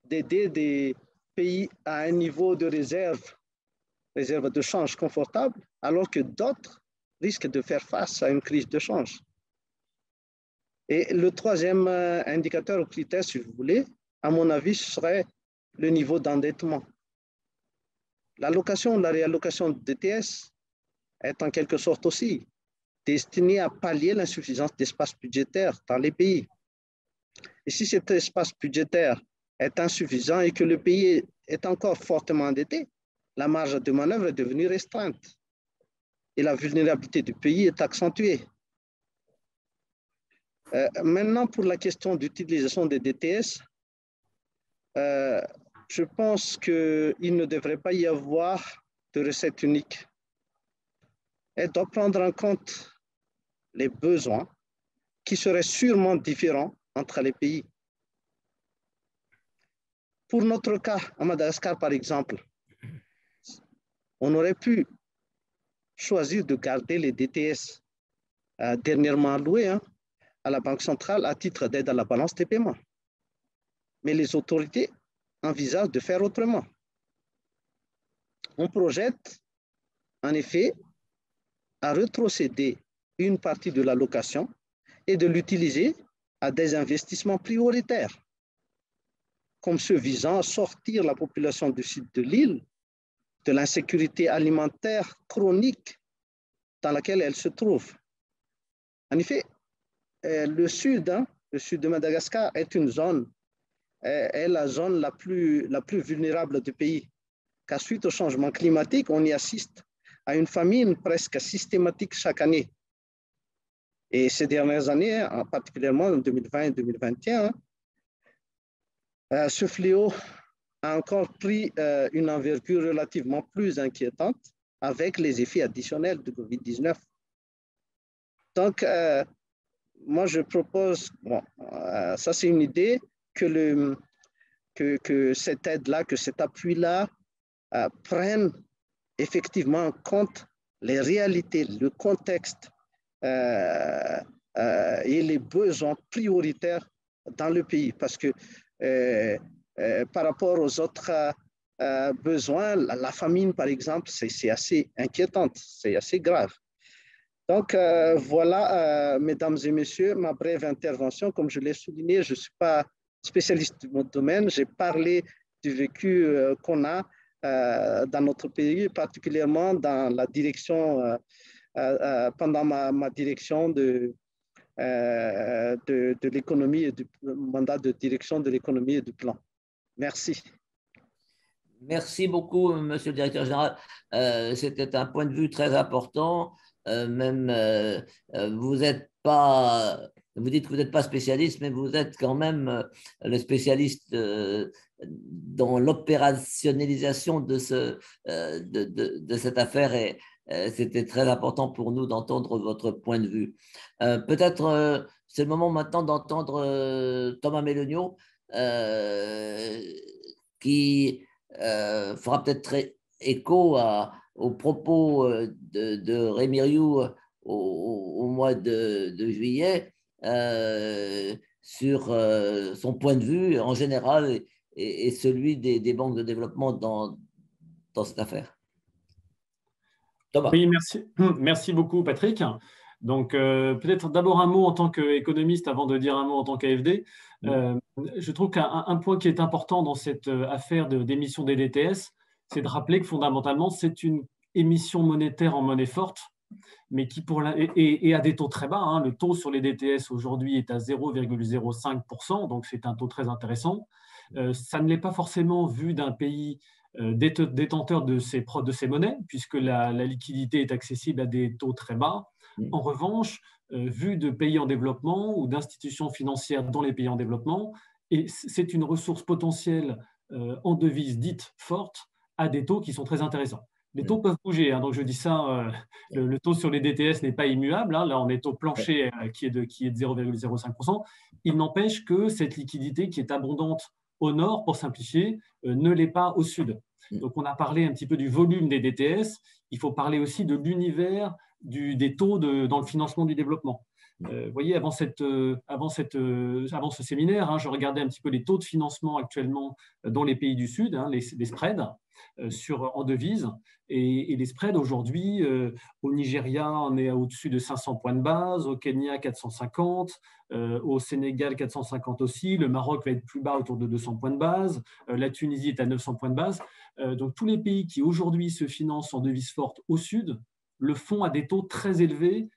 d'aider des pays à un niveau de réserve de change confortable, alors que d'autres risquent de faire face à une crise de change. Et le 3e indicateur ou critère, si vous voulez, à mon avis, ce serait le niveau d'endettement. L'allocation ou la réallocation de DTS est en quelque sorte aussi destinée à pallier l'insuffisance d'espace budgétaire dans les pays. Et si cet espace budgétaire est insuffisant et que le pays est encore fortement endetté, la marge de manœuvre est devenue restreinte et la vulnérabilité du pays est accentuée. Maintenant, pour la question d'utilisation des DTS, je pense qu'il ne devrait pas y avoir de recette unique. Elle doit prendre en compte les besoins qui seraient sûrement différents entre les pays. Pour notre cas, à Madagascar, par exemple, on aurait pu choisir de garder les DTS dernièrement alloués à la Banque centrale à titre d'aide à la balance des paiements. Mais les autorités envisagent de faire autrement. On projette, en effet, à rétrocéder une partie de l'allocation et de l'utiliser à des investissements prioritaires, comme ceux visant à sortir la population du sud de l'île de l'insécurité alimentaire chronique dans laquelle elle se trouve. En effet, le sud de Madagascar est une zone, est la zone la plus vulnérable du pays, car suite au changement climatique, on y assiste à une famine presque systématique chaque année. Et ces dernières années, particulièrement en 2020 et 2021, ce fléau a encore pris une envergure relativement plus inquiétante avec les effets additionnels de Covid-19. Donc, moi, je propose, ça c'est une idée, que cette aide-là, que cet appui-là prenne effectivement en compte les réalités, le contexte et les besoins prioritaires dans le pays. Parce que par rapport aux autres besoins, la famine, par exemple, c'est assez inquiétante, c'est assez grave. Donc, voilà, mesdames et messieurs, ma brève intervention. Comme je l'ai souligné, je ne suis pas spécialiste de mon domaine. J'ai parlé du vécu qu'on a dans notre pays, particulièrement dans la direction, pendant ma direction de l'économie et du mandat de direction de l'économie et du plan. Merci. Merci beaucoup, Monsieur le Directeur Général. C'était un point de vue très important. Vous n'êtes pas, vous dites que vous n'êtes pas spécialiste, mais vous êtes quand même le spécialiste dans l'opérationnalisation de cette affaire et c'était très important pour nous d'entendre votre point de vue. Peut-être c'est le moment maintenant d'entendre Thomas Mélonio qui fera peut-être très écho aux propos de Rémi Rioux au mois de juillet sur son point de vue en général et celui des banques de développement dans cette affaire. Thomas. Oui, merci beaucoup Patrick. Donc peut-être d'abord un mot en tant qu'économiste avant de dire un mot en tant qu'AFD. Je trouve qu'un point qui est important dans cette affaire d'émission des DTS, c'est de rappeler que fondamentalement, c'est une émission monétaire en monnaie forte, mais qui et à des taux très bas. Hein. Le taux sur les DTS aujourd'hui est à 0,05%, donc c'est un taux très intéressant. Ça ne l'est pas forcément vu d'un pays détenteur de ces monnaies, puisque la liquidité est accessible à des taux très bas. En revanche, vu de pays en développement ou d'institutions financières dans les pays en développement, et c'est une ressource potentielle en devise dite forte à des taux qui sont très intéressants. Les taux peuvent bouger, hein, donc je dis ça, le taux sur les DTS n'est pas immuable, hein, là on est au plancher qui est de 0,05%. Il n'empêche que cette liquidité qui est abondante au nord, pour simplifier, ne l'est pas au sud. Donc on a parlé un petit peu du volume des DTS, il faut parler aussi de l'univers des taux dans le financement du développement. Vous voyez, avant ce séminaire, hein, je regardais un petit peu les taux de financement actuellement dans les pays du Sud, hein, les spreads en devises. Et les spreads aujourd'hui, au Nigeria, on est au-dessus de 500 points de base, au Kenya 450, au Sénégal 450 aussi, le Maroc va être plus bas autour de 200 points de base, la Tunisie est à 900 points de base. Donc tous les pays qui aujourd'hui se financent en devises fortes au Sud le font à des taux très élevés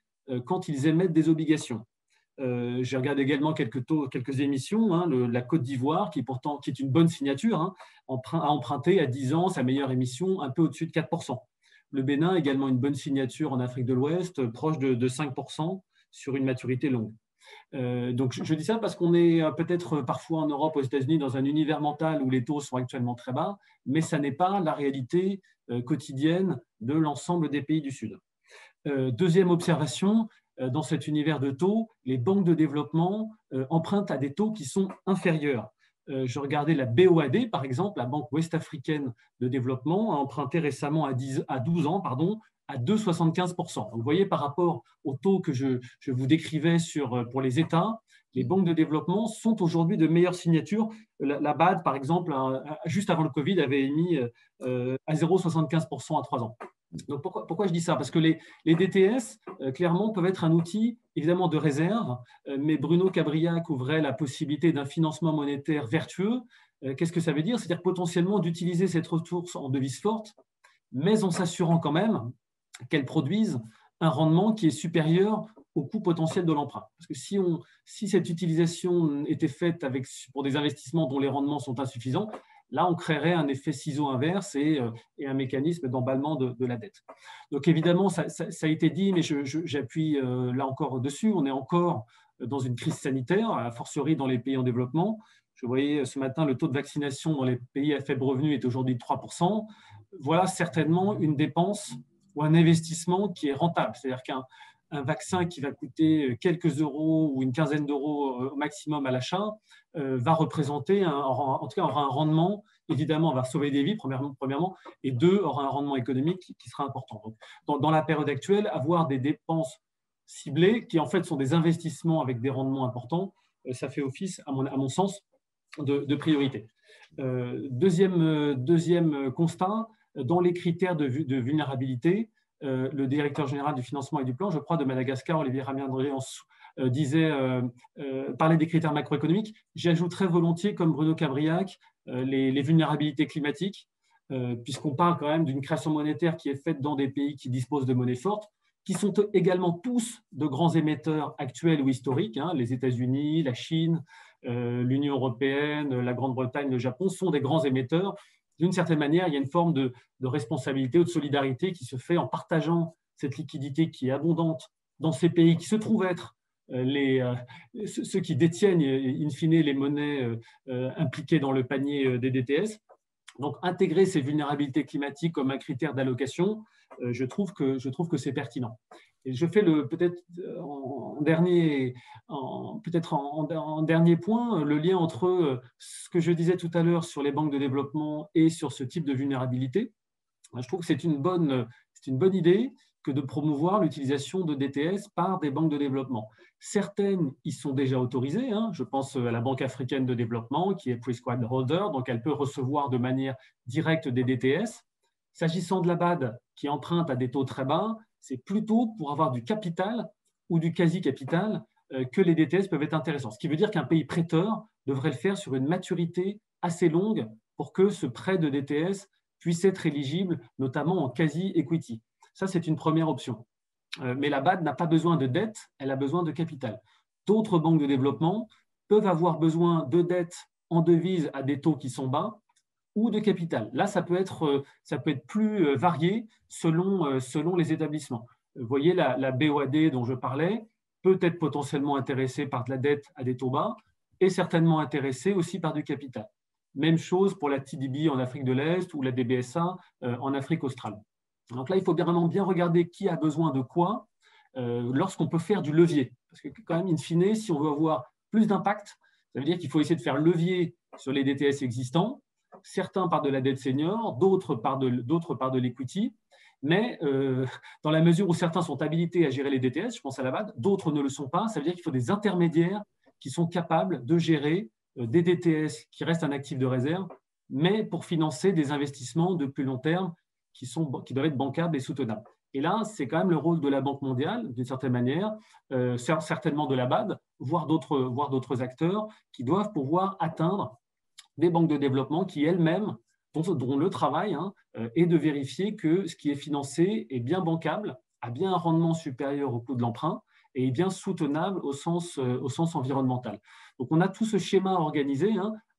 quand ils émettent des obligations. J'ai regardé également quelques émissions, hein, la Côte d'Ivoire, qui est une bonne signature, hein, a emprunté à 10 ans sa meilleure émission un peu au-dessus de 4%. Le Bénin, également une bonne signature en Afrique de l'Ouest, proche de 5% sur une maturité longue. Donc je dis ça parce qu'on est peut-être parfois en Europe, aux États-Unis, dans un univers mental où les taux sont actuellement très bas, mais ça n'est pas la réalité quotidienne de l'ensemble des pays du Sud. Deuxième observation, dans cet univers de taux, les banques de développement empruntent à des taux qui sont inférieurs. Je regardais la BOAD, par exemple, la Banque ouest-africaine de développement, a emprunté récemment à 12 ans à 2,75%. Donc, vous voyez, par rapport au taux que je vous décrivais pour les États, les banques de développement sont aujourd'hui de meilleures signatures. La BAD, par exemple, juste avant le Covid, avait émis à 0,75% à 3 ans. Donc pourquoi je dis ça? Parce que les DTS, clairement, peuvent être un outil, évidemment, de réserve, mais Bruno Cabriac ouvrait la possibilité d'un financement monétaire vertueux. Qu'est-ce que ça veut dire? C'est-à-dire potentiellement d'utiliser cette ressource en devise forte, mais en s'assurant quand même qu'elle produise un rendement qui est supérieur au coût potentiel de l'emprunt. Parce que si cette utilisation était faite pour des investissements dont les rendements sont insuffisants, là, on créerait un effet ciseau inverse et un mécanisme d'emballement de la dette. Donc, évidemment, ça a été dit, mais j'appuie là encore dessus. On est encore dans une crise sanitaire, a fortiori dans les pays en développement. Je voyais ce matin, le taux de vaccination dans les pays à faible revenu est aujourd'hui de 3%. Voilà certainement une dépense ou un investissement qui est rentable. C'est-à-dire qu'un vaccin qui va coûter quelques euros ou une quinzaine d'euros au maximum à l'achat va représenter, en tout cas, aura un rendement, évidemment, va sauver des vies, premièrement, et deux, aura un rendement économique qui sera important. Donc, dans la période actuelle, avoir des dépenses ciblées, qui en fait sont des investissements avec des rendements importants, ça fait office, à mon sens, de priorité. Deuxième constat, dans les critères de vulnérabilité, le directeur général du financement et du plan, je crois, de Madagascar, Olivier Ramiandrian, parlait des critères macroéconomiques. J'ajouterais volontiers, comme Bruno Cabriac, les vulnérabilités climatiques, puisqu'on parle quand même d'une création monétaire qui est faite dans des pays qui disposent de monnaie forte, qui sont également tous de grands émetteurs actuels ou historiques. Hein, les États-Unis, la Chine, l'Union européenne, la Grande-Bretagne, le Japon sont des grands émetteurs. d'une certaine manière, il y a une forme de responsabilité ou de solidarité qui se fait en partageant cette liquidité qui est abondante dans ces pays qui se trouvent être ceux qui détiennent in fine les monnaies impliquées dans le panier des DTS. Donc, intégrer ces vulnérabilités climatiques comme un critère d'allocation, je trouve que c'est pertinent. Et je fais peut-être en dernier point le lien entre ce que je disais tout à l'heure sur les banques de développement et sur ce type de vulnérabilité. Je trouve que c'est une bonne idée que de promouvoir l'utilisation de DTS par des banques de développement. Certaines y sont déjà autorisées. Je pense à la Banque africaine de développement qui est prescribed holder, donc elle peut recevoir de manière directe des DTS. S'agissant de la BAD qui emprunte à des taux très bas, c'est plutôt pour avoir du capital ou du quasi-capital que les DTS peuvent être intéressants. Ce qui veut dire qu'un pays prêteur devrait le faire sur une maturité assez longue pour que ce prêt de DTS puisse être éligible, notamment en quasi-equity. Ça, c'est une première option. Mais la BAD n'a pas besoin de dette, elle a besoin de capital. D'autres banques de développement peuvent avoir besoin de dette en devise à des taux qui sont bas ou de capital. Là, ça peut être plus varié selon les établissements. Vous voyez, la BOAD dont je parlais peut être potentiellement intéressée par de la dette à des taux bas et certainement intéressée aussi par du capital. Même chose pour la TDB en Afrique de l'Est ou la DBSA en Afrique australe. Donc là, il faut vraiment bien regarder qui a besoin de quoi lorsqu'on peut faire du levier. Parce que quand même, in fine, si on veut avoir plus d'impact, ça veut dire qu'il faut essayer de faire levier sur les DTS existants, certains par de la dette senior, d'autres par de l'equity, mais dans la mesure où certains sont habilités à gérer les DTS, je pense à la BAD, d'autres ne le sont pas, ça veut dire qu'il faut des intermédiaires qui sont capables de gérer des DTS qui restent un actif de réserve, mais pour financer des investissements de plus long terme qui doivent être bancables et soutenables. Et là, c'est quand même le rôle de la Banque mondiale, d'une certaine manière, certainement de la BAD, voire d'autres acteurs qui doivent pouvoir atteindre des banques de développement qui elles-mêmes, dont le travail est de vérifier que ce qui est financé est bien bancable, a bien un rendement supérieur au coût de l'emprunt et est bien soutenable au sens environnemental. Donc, on a tout ce schéma organisé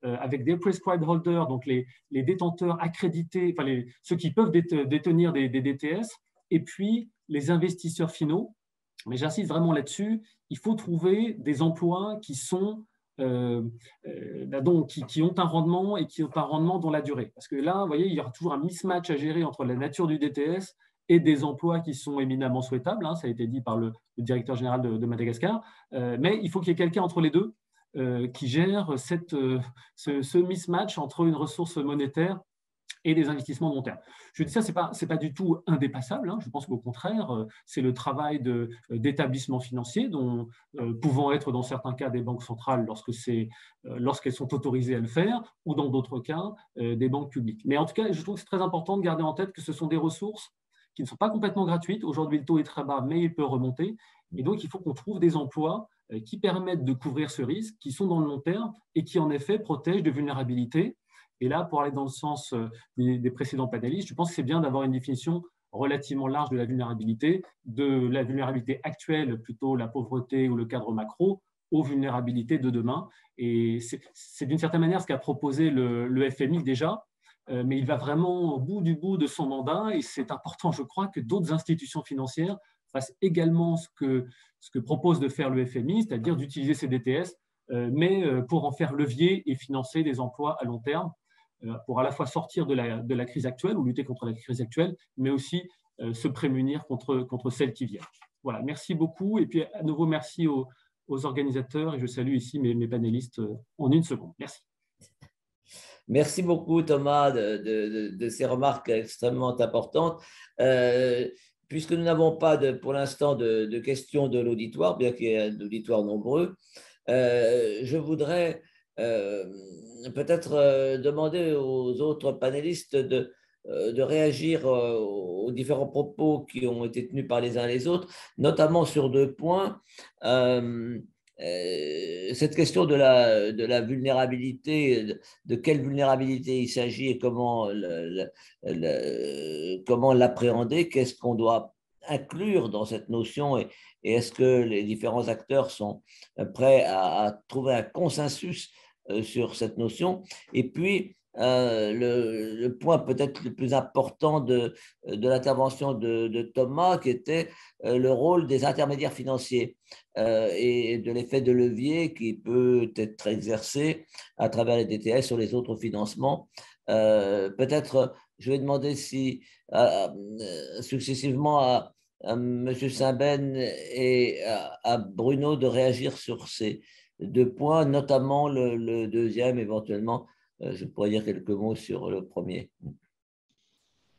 avec des prescribed holders, donc les détenteurs accrédités, enfin ceux qui peuvent détenir des DTS, et puis les investisseurs finaux. Mais j'insiste vraiment là-dessus, il faut trouver des emplois qui sont qui ont un rendement et qui ont un rendement dans la durée. Parce que là, vous voyez, il y aura toujours un mismatch à gérer entre la nature du DTS et des emplois qui sont éminemment souhaitables, ça a été dit par le directeur général de Madagascar, mais il faut qu'il y ait quelqu'un entre les deux qui gère ce mismatch entre une ressource monétaire et des investissements de long terme. Je dis ça, ce n'est pas du tout indépassable. Je pense qu'au contraire, c'est le travail d'établissements financiers, dont pouvant être dans certains cas des banques centrales lorsqu'elles sont autorisées à le faire, ou dans d'autres cas, des banques publiques. Mais en tout cas, je trouve que c'est très important de garder en tête que ce sont des ressources qui ne sont pas complètement gratuites. Aujourd'hui, le taux est très bas, mais il peut remonter. Et donc, il faut qu'on trouve des emplois qui permettent de couvrir ce risque, qui sont dans le long terme et qui, en effet, protègent de vulnérabilité. Et là, pour aller dans le sens des précédents panélistes, je pense que c'est bien d'avoir une définition relativement large de la vulnérabilité actuelle, plutôt la pauvreté ou le cadre macro, aux vulnérabilités de demain. Et c'est d'une certaine manière ce qu'a proposé le FMI déjà, mais il va vraiment au bout du bout de son mandat et c'est important, je crois, que d'autres institutions financières fassent également ce que propose de faire le FMI, c'est-à-dire d'utiliser ces DTS, mais pour en faire levier et financer des emplois à long terme, pour à la fois sortir de la crise actuelle ou lutter contre la crise actuelle, mais aussi se prémunir contre celle qui vient. Voilà, merci beaucoup. Et puis, à nouveau, merci aux organisateurs. Et je salue ici mes panélistes en une seconde. Merci. Merci beaucoup, Thomas, de ces remarques extrêmement importantes. Puisque nous n'avons pas pour l'instant de questions de l'auditoire, bien qu'il y ait un auditoire nombreux, je voudrais peut-être demander aux autres panélistes de réagir aux différents propos qui ont été tenus par les uns et les autres, notamment sur deux points. Cette question de la vulnérabilité, de quelle vulnérabilité il s'agit et comment l'appréhender, qu'est-ce qu'on doit inclure dans cette notion et est-ce que les différents acteurs sont prêts à trouver un consensus sur cette notion. Et puis, le point peut-être le plus important de l'intervention de Thomas, qui était le rôle des intermédiaires financiers et de l'effet de levier qui peut être exercé à travers les DTS sur les autres financements. Peut-être, je vais demander si successivement à M. Saint-Ben et à Bruno de réagir sur ces deux points, notamment le deuxième éventuellement. Je pourrais dire quelques mots sur le premier.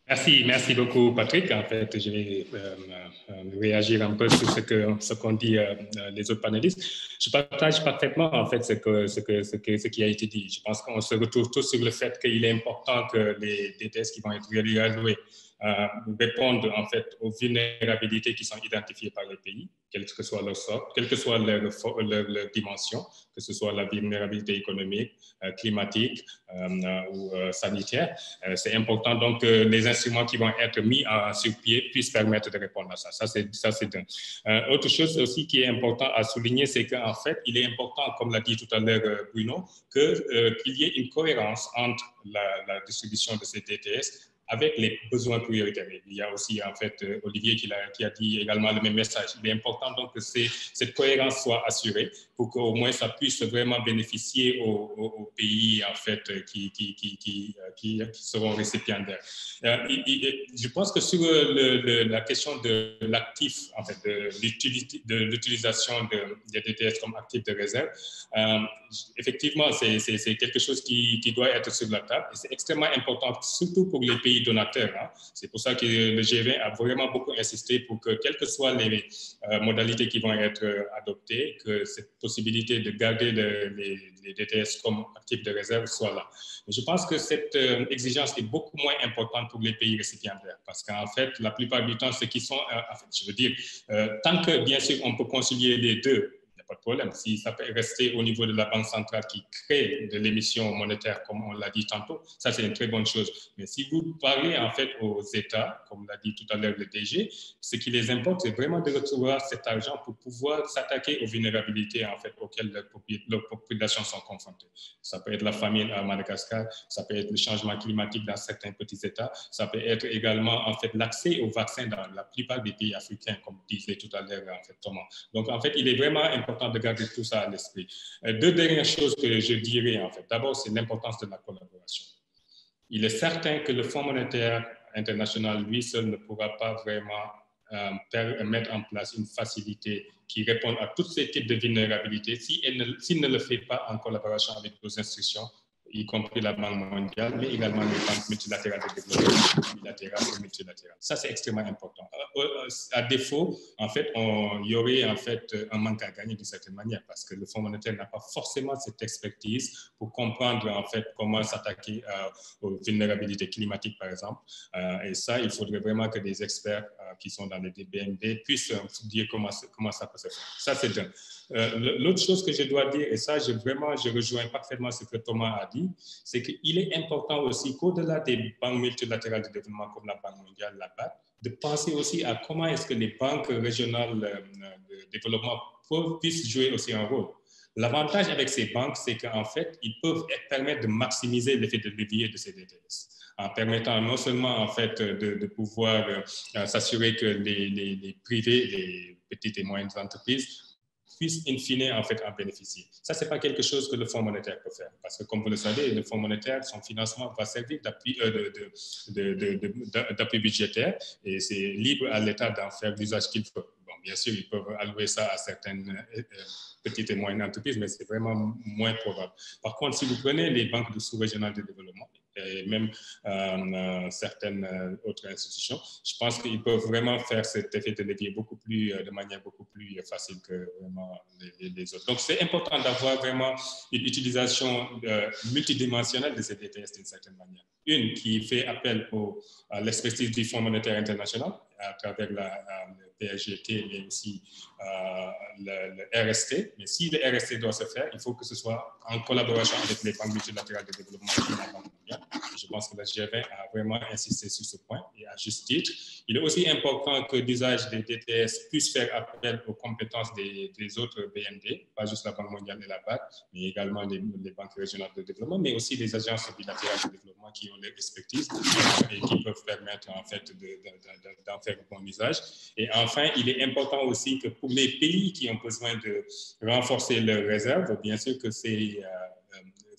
Merci beaucoup Patrick. En fait, je vais réagir un peu sur ce qu'ont dit les autres panélistes. Je partage parfaitement en fait ce qui a été dit. Je pense qu'on se retrouve tous sur le fait qu'il est important que les DTS qui vont être réalloués répondent en fait aux vulnérabilités qui sont identifiées par les pays, quel que soit leur sort, quelle que soit leur dimension, que ce soit la vulnérabilité économique, climatique ou sanitaire. C'est important donc que les instruments qui vont être mis sur pied puissent permettre de répondre à ça. Ça, c'est un. Autre chose aussi qui est important à souligner, c'est qu'en fait, il est important, comme l'a dit tout à l'heure Bruno, qu'il y ait une cohérence entre la distribution de ces DTS avec les besoins prioritaires. Il y a aussi, en fait, Olivier qui a dit également le même message. Il est important donc que cette cohérence soit assurée pour qu'au moins ça puisse vraiment bénéficier aux pays, en fait, qui seront récipiendaires. Je pense que sur la question de l'actif, en fait, de l'utilisation des DTS comme actif de réserve, effectivement, c'est quelque chose qui doit être sur la table et c'est extrêmement important, surtout pour les pays donateurs. Hein. C'est pour ça que le G20 a vraiment beaucoup insisté pour que, quelles que soient les modalités qui vont être adoptées, que cette possibilité de garder les DTS comme actifs de réserve soit là. Mais je pense que cette exigence est beaucoup moins importante pour les pays récipiendaires parce qu'en fait, la plupart du temps, ceux qui sont, en fait, je veux dire, tant que bien sûr on peut concilier les deux, pas de problème. Si ça peut rester au niveau de la Banque centrale qui crée de l'émission monétaire, comme on l'a dit tantôt, ça c'est une très bonne chose. Mais si vous parlez en fait aux États, comme l'a dit tout à l'heure le DG, ce qui les importe, c'est vraiment de recevoir cet argent pour pouvoir s'attaquer aux vulnérabilités en fait auxquelles leurs populations sont confrontées. Ça peut être la famine à Madagascar, ça peut être le changement climatique dans certains petits États, ça peut être également en fait l'accès aux vaccins dans la plupart des pays africains, comme disait tout à l'heure en fait Thomas. Donc en fait, il est vraiment important de garder tout ça à l'esprit. Deux dernières choses que je dirais, en fait. D'abord, c'est l'importance de la collaboration. Il est certain que le Fonds monétaire international, lui seul, ne pourra pas vraiment mettre en place une facilité qui réponde à tous ces types de vulnérabilités s'il ne le fait pas en collaboration avec nos institutions, y compris la Banque mondiale, mais également les banques multilatérales de développement, bilatérales et multilatérales. Ça, c'est extrêmement important. À défaut, en fait, il y aurait en fait un manque à gagner d'une certaine manière parce que le Fonds monétaire n'a pas forcément cette expertise pour comprendre en fait comment s'attaquer aux vulnérabilités climatiques, par exemple. Et ça, il faudrait vraiment que des experts qui sont dans les DBMD puissent dire comment ça peut se faire. Ça, c'est un. L'autre chose que je dois dire, et ça, je rejoins parfaitement ce que Thomas a dit, c'est qu'il est important aussi qu'au-delà des banques multilatérales de développement comme la Banque mondiale, la BAD, de penser aussi à comment est-ce que les banques régionales de développement puissent jouer aussi un rôle. L'avantage avec ces banques, c'est qu'en fait, ils peuvent permettre de maximiser l'effet de levier de ces DTS, en permettant non seulement en fait de pouvoir s'assurer que les privés, les petites et moyennes entreprises puissent in fine en fait en bénéficier. Ça, c'est pas quelque chose que le Fonds monétaire peut faire, parce que comme vous le savez, le Fonds monétaire, son financement va servir d'appui budgétaire et c'est libre à l'État d'en faire l'usage qu'il veut. Bon, bien sûr, ils peuvent allouer ça à certaines petites et moyennes entreprises, mais c'est vraiment moins probable. Par contre, si vous prenez les banques de sous-régionales de développement et même certaines autres institutions, je pense qu'ils peuvent vraiment faire cet effet de levier de manière beaucoup plus facile que vraiment les autres. Donc, c'est important d'avoir vraiment une utilisation multidimensionnelle de ces DTS d'une certaine manière. Une qui fait appel à l'expertise du Fonds monétaire international à travers le PSGT, mais aussi le RST. Mais si le RST doit se faire, il faut que ce soit en collaboration avec les banques multilatérales de développement et la Banque mondiale. Je pense que le G20 a vraiment insisté sur ce point et à juste titre. Il est aussi important que l'usage des DTS puisse faire appel aux compétences des autres BND, pas juste la Banque mondiale et la BAD, mais également les banques régionales de développement, mais aussi les agences bilatérales de développement qui ont leur expertise et qui peuvent permettre en fait d'en faire un bon usage. Et enfin, il est important aussi que pour les pays qui ont besoin de renforcer leurs réserves, bien sûr que ces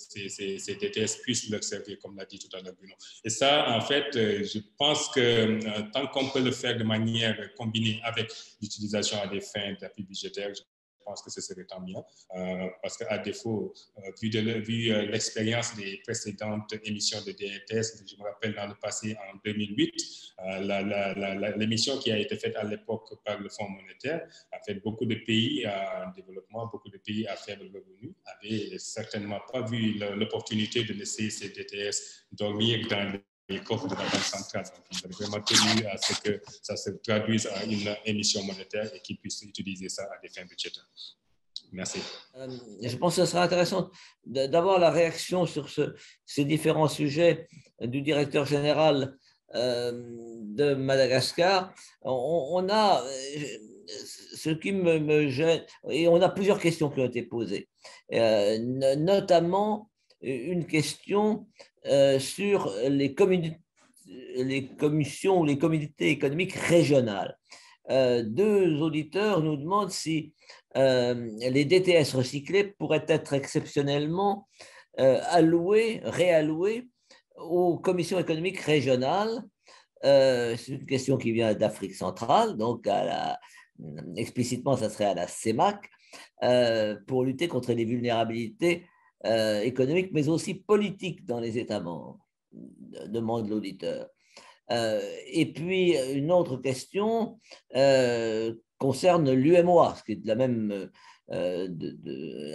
DTS puissent leur servir, comme l'a dit tout à l'heure Bruno. Et ça, en fait, je pense que tant qu'on peut le faire de manière combinée avec l'utilisation à des fins d'appui budgétaire, je pense que ce serait tant mieux, parce qu'à défaut, vu l'expérience des précédentes émissions de DTS, je me rappelle dans le passé, en 2008, l'émission qui a été faite à l'époque par le Fonds monétaire, a fait beaucoup de pays en développement, beaucoup de pays à faible revenu, n'avaient certainement pas vu l'opportunité de laisser ces DTS dormir dans les coffres de la Banque centrale. Donc, ils ont vraiment tenu à ce que ça se traduise en une émission monétaire et qu'ils puissent utiliser ça à des fins budgétaires. Merci. Je pense que ce sera intéressant d'avoir la réaction sur ces différents sujets du directeur général de Madagascar. On a ce qui me gêne, et on a plusieurs questions qui ont été posées, notamment une question sur les commissions ou les communautés économiques régionales. Deux auditeurs nous demandent si les DTS recyclés pourraient être exceptionnellement réalloués aux commissions économiques régionales. C'est une question qui vient d'Afrique centrale, donc explicitement, ça serait à la CEMAC, pour lutter contre les vulnérabilités économiques, mais aussi politiques dans les États membres, demande l'auditeur. Et puis, une autre question concerne l'UMOA, ce qui est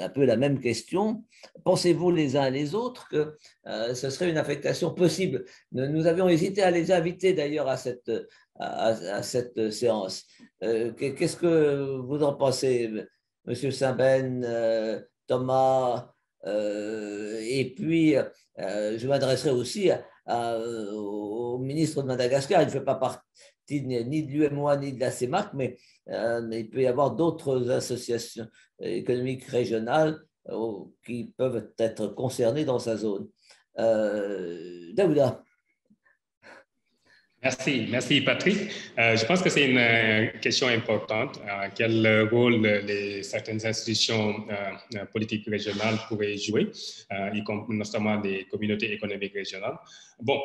un peu la même question. Pensez-vous les uns et les autres que ce serait une affectation possible? Nous avions hésité à les inviter d'ailleurs à cette séance. Qu'est-ce que vous en pensez, Monsieur Saint-Ben, Thomas, et puis je m'adresserai aussi au ministre de Madagascar. Il ne fait pas partie ni de l'UMOA ni de la CEMAC, mais il peut y avoir d'autres associations économiques régionales qui peuvent être concernées dans sa zone. Daouda. Merci Patrick. Je pense que c'est une question importante. Quel rôle certaines institutions politiques régionales pourraient jouer, y compris notamment les communautés économiques régionales. Bon,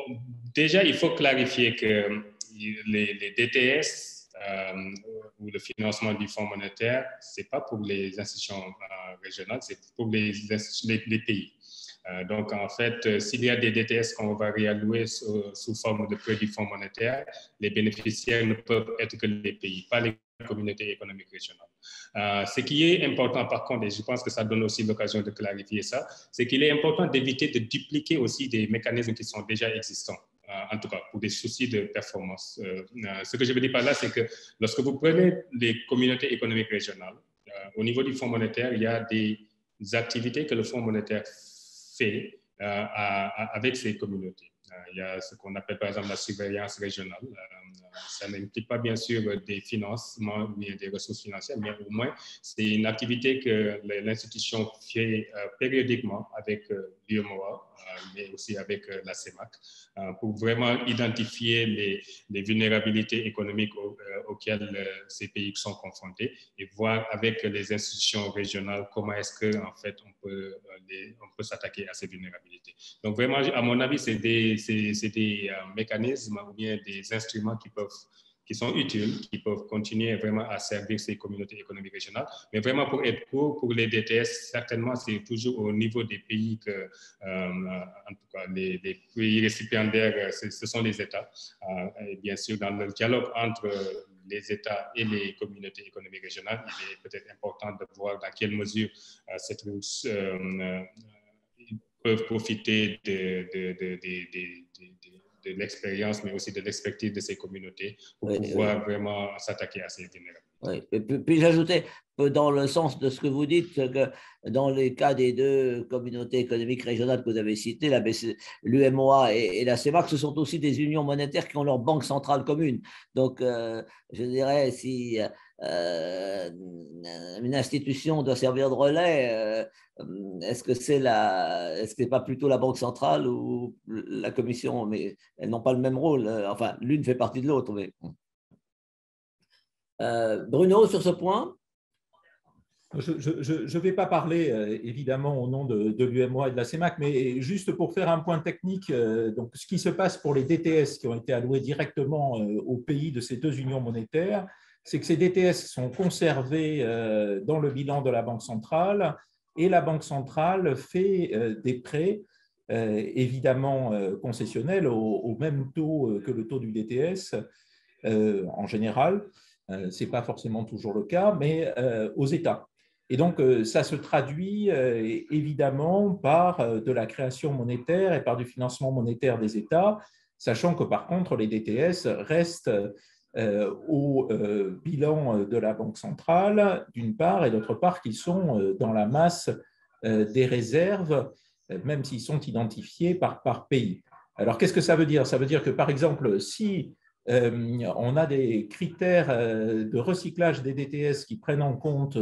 déjà, il faut clarifier que les DTS ou le financement du Fonds monétaire, ce n'est pas pour les institutions régionales, c'est pour les pays. Donc, en fait, s'il y a des DTS qu'on va réallouer sous forme de prêts du Fonds monétaire, les bénéficiaires ne peuvent être que les pays, pas les communautés économiques régionales. Ce qui est important, par contre, et je pense que ça donne aussi l'occasion de clarifier ça, c'est qu'il est important d'éviter de dupliquer aussi des mécanismes qui sont déjà existants. En tout cas, pour des soucis de performance. Ce que je veux dire par là, c'est que lorsque vous prenez les communautés économiques régionales, au niveau du Fonds monétaire, il y a des activités que le Fonds monétaire fait avec ces communautés. Il y a ce qu'on appelle par exemple la surveillance régionale. Ça n'implique pas bien sûr des financements ou des ressources financières, mais au moins c'est une activité que l'institution fait périodiquement avec l'UMOA, mais aussi avec la CEMAC, pour vraiment identifier les vulnérabilités économiques auxquelles ces pays sont confrontés et voir avec les institutions régionales comment est-ce que en fait on peut s'attaquer à ces vulnérabilités. Donc vraiment, à mon avis, c'est des mécanismes ou bien des instruments qui sont utiles, qui peuvent continuer vraiment à servir ces communautés économiques régionales. Mais vraiment, pour être court, pour les DTS, certainement, c'est toujours au niveau des pays que, en tout cas, les pays récipiendaires, ce sont les États. Et bien sûr, dans le dialogue entre les États et les communautés économiques régionales, il est peut-être important de voir dans quelle mesure peuvent profiter de de l'expérience, mais aussi de l'expertise de ces communautés pour pouvoir vraiment s'attaquer à ces vulnérables. Oui. Et puis j'ajoutais, dans le sens de ce que vous dites, que dans les cas des deux communautés économiques régionales que vous avez citées, l'UMOA et la CEMAC, ce sont aussi des unions monétaires qui ont leur banque centrale commune. Donc, je dirais, si une institution doit servir de relais, est-ce que c'est pas plutôt la banque centrale ou la commission? Mais elles n'ont pas le même rôle. Enfin, l'une fait partie de l'autre. Mais... Bruno, sur ce point? Je ne vais pas parler évidemment au nom de l'UMOA et de la CEMAC, mais juste pour faire un point technique, donc ce qui se passe pour les DTS qui ont été alloués directement au pays de ces deux unions monétaires, c'est que ces DTS sont conservés dans le bilan de la Banque centrale et la Banque centrale fait des prêts évidemment concessionnels au même taux que le taux du DTS en général. Ce n'est pas forcément toujours le cas, mais aux États. Et donc, ça se traduit évidemment par de la création monétaire et par du financement monétaire des États, sachant que par contre, les DTS restent au bilan de la Banque centrale, d'une part, et d'autre part, qu'ils sont dans la masse des réserves, même s'ils sont identifiés par pays. Alors, qu'est-ce que ça veut dire? Ça veut dire que, par exemple, si on a des critères de recyclage des DTS qui prennent en compte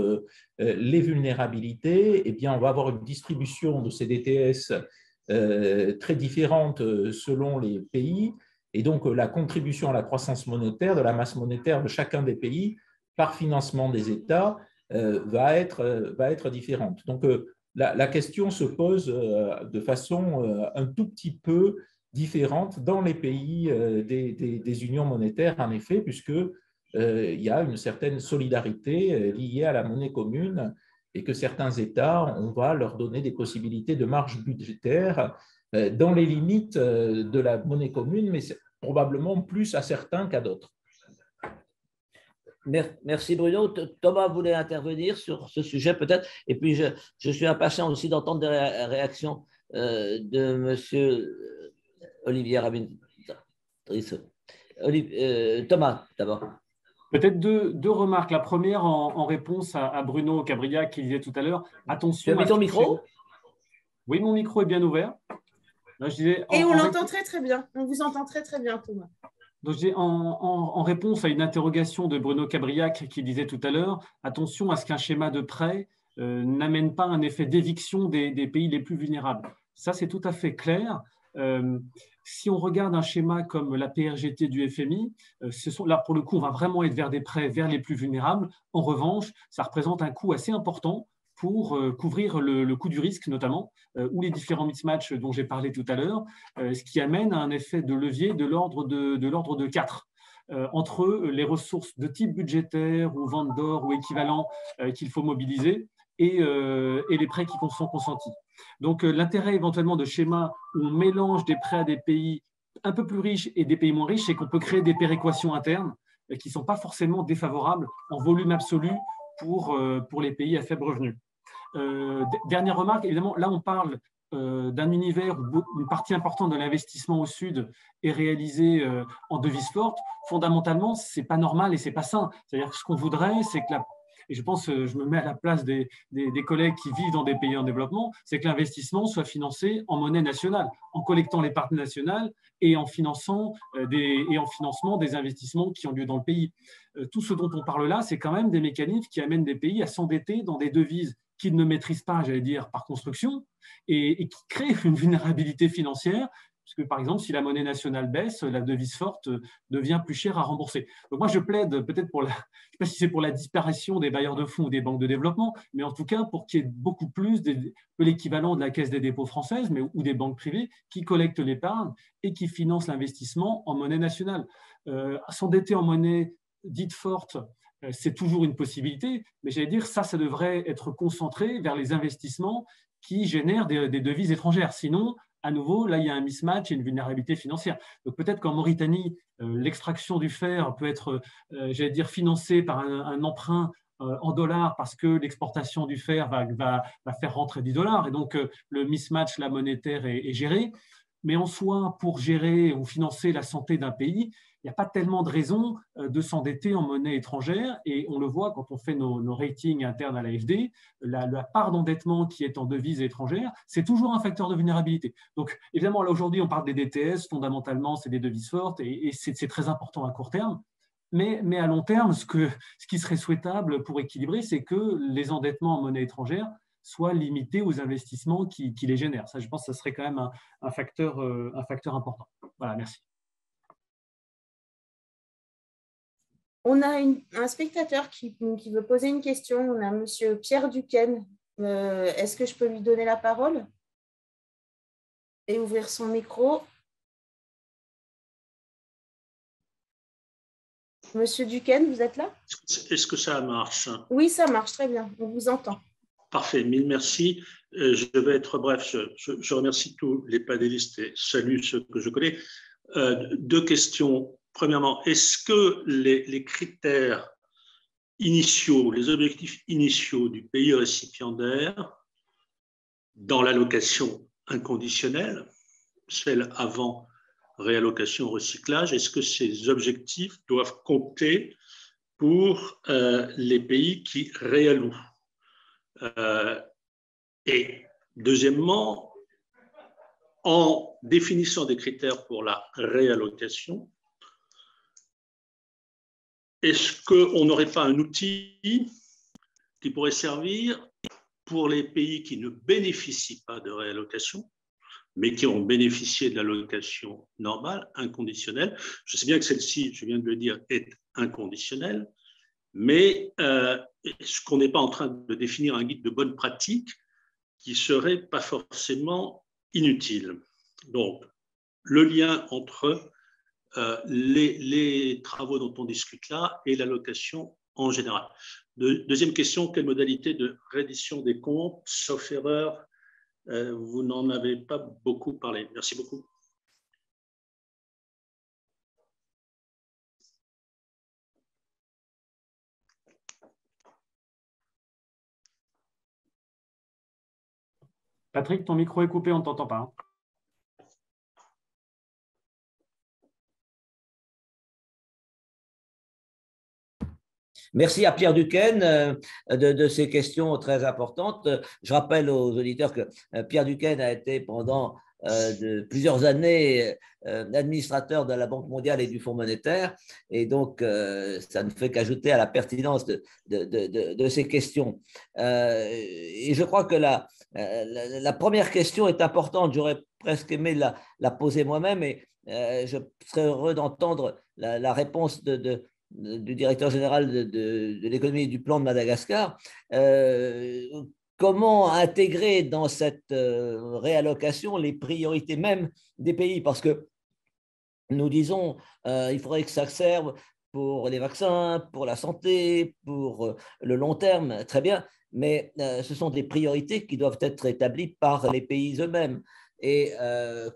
les vulnérabilités, eh bien, on va avoir une distribution de ces DTS très différente selon les pays. Et donc, la contribution à la croissance monétaire de la masse monétaire de chacun des pays par financement des États va être différente. Donc, la question se pose de façon un tout petit peu différentes dans les pays des unions monétaires, en effet, puisqu'il y a une certaine solidarité liée à la monnaie commune et que certains États, on va leur donner des possibilités de marge budgétaire dans les limites de la monnaie commune, mais probablement plus à certains qu'à d'autres. Merci Bruno. Thomas voulait intervenir sur ce sujet peut-être, et puis je suis impatient aussi d'entendre des réactions de monsieur Olivier Rabin. Thomas, d'abord. Peut-être deux remarques. La première, en réponse à Bruno Cabriac qui disait tout à l'heure, attention. Tu as mis ton micro? Oui, mon micro est bien ouvert. Là, je disais, et on l'entend très très bien. On vous entend très très bien, Thomas. Donc, en réponse à une interrogation de Bruno Cabriac qui disait tout à l'heure, attention à ce qu'un schéma de prêt n'amène pas un effet d'éviction des pays les plus vulnérables. Ça, c'est tout à fait clair. Si on regarde un schéma comme la PRGT du FMI, là, pour le coup, on va vraiment être vers des prêts vers les plus vulnérables. En revanche, ça représente un coût assez important pour couvrir le coût du risque, notamment, ou les différents mismatchs dont j'ai parlé tout à l'heure, ce qui amène à un effet de levier de l'ordre de 4. Entre les ressources de type budgétaire ou vente d'or ou équivalent qu'il faut mobiliser et les prêts qui sont consentis. Donc, l'intérêt éventuellement de schémas où on mélange des prêts à des pays un peu plus riches et des pays moins riches, c'est qu'on peut créer des péréquations internes qui ne sont pas forcément défavorables en volume absolu pour les pays à faible revenu. Dernière remarque, évidemment, là on parle d'un univers où une partie importante de l'investissement au Sud est réalisée en devise forte. Fondamentalement, ce n'est pas normal et ce n'est pas sain. C'est-à-dire que ce qu'on voudrait, c'est que et je pense, je me mets à la place des collègues qui vivent dans des pays en développement, c'est que l'investissement soit financé en monnaie nationale, en collectant les parts nationales et en financement des investissements qui ont lieu dans le pays. Tout ce dont on parle là, c'est quand même des mécanismes qui amènent des pays à s'endetter dans des devises qu'ils ne maîtrisent pas, j'allais dire, par construction, et qui créent une vulnérabilité financière. Parce que, par exemple, si la monnaie nationale baisse, la devise forte devient plus chère à rembourser. Donc moi, je plaide peut-être je ne sais pas si c'est pour la disparition des bailleurs de fonds ou des banques de développement, mais en tout cas pour qu'il y ait beaucoup plus que l'équivalent de la Caisse des dépôts française ou des banques privées qui collectent l'épargne et qui financent l'investissement en monnaie nationale. S'endetter en monnaie dite forte, c'est toujours une possibilité, mais j'allais dire ça devrait être concentré vers les investissements qui génèrent des devises étrangères. Sinon, à nouveau, là, il y a un mismatch et une vulnérabilité financière. Donc, peut-être qu'en Mauritanie, l'extraction du fer peut être, j'allais dire, financée par un emprunt en dollars parce que l'exportation du fer va faire rentrer $10. Et donc, le mismatch, la monétaire est géré. Mais en soi, pour gérer ou financer la santé d'un pays, il n'y a pas tellement de raisons de s'endetter en monnaie étrangère. Et on le voit quand on fait nos ratings internes à l'AFD, la part d'endettement qui est en devise étrangère, c'est toujours un facteur de vulnérabilité. Donc, évidemment, là aujourd'hui, on parle des DTS, fondamentalement, c'est des devises fortes et c'est très important à court terme. Mais à long terme, ce qui serait souhaitable pour équilibrer, c'est que les endettements en monnaie étrangère soient limités aux investissements qui les génèrent. Ça, je pense que ça serait quand même un facteur important. Voilà, merci. On a un spectateur qui veut poser une question. On a M. Pierre Duquesne. Est-ce que je peux lui donner la parole et ouvrir son micro? Monsieur Duquesne, vous êtes là? Est-ce que ça marche? Oui, ça marche très bien. On vous entend. Parfait, mille merci. Je vais être bref. Je remercie tous les panélistes et salue ceux que je connais. Deux questions. Premièrement, est-ce que les critères initiaux, les objectifs initiaux du pays récipiendaire dans l'allocation inconditionnelle, celle avant réallocation recyclage, est-ce que ces objectifs doivent compter pour les pays qui réallouent? Et deuxièmement, en définissant des critères pour la réallocation, est-ce qu'on n'aurait pas un outil qui pourrait servir pour les pays qui ne bénéficient pas de réallocation, mais qui ont bénéficié de l'allocation normale, inconditionnelle? Je sais bien que celle-ci, je viens de le dire, est inconditionnelle, mais est-ce qu'on n'est pas en train de définir un guide de bonne pratique qui ne serait pas forcément inutile? Donc, le lien entre les travaux dont on discute là et l'allocation en général. Deuxième question, quelle modalité de reddition des comptes, sauf erreur? Vous n'en avez pas beaucoup parlé. Merci beaucoup. Patrick, ton micro est coupé, on ne t'entend pas. Merci à Pierre Duquesne de ces questions très importantes. Je rappelle aux auditeurs que Pierre Duquesne a été pendant plusieurs années administrateur de la Banque mondiale et du Fonds monétaire, et donc ça ne fait qu'ajouter à la pertinence de ces questions. Et je crois que la première question est importante. J'aurais presque aimé la poser moi-même, et je serais heureux d'entendre la réponse du directeur général de l'économie et du plan de Madagascar. Comment intégrer dans cette réallocation les priorités même des pays? Parce que nous disons il faudrait que ça serve pour les vaccins, pour la santé, pour le long terme, très bien, mais ce sont des priorités qui doivent être établies par les pays eux-mêmes. Et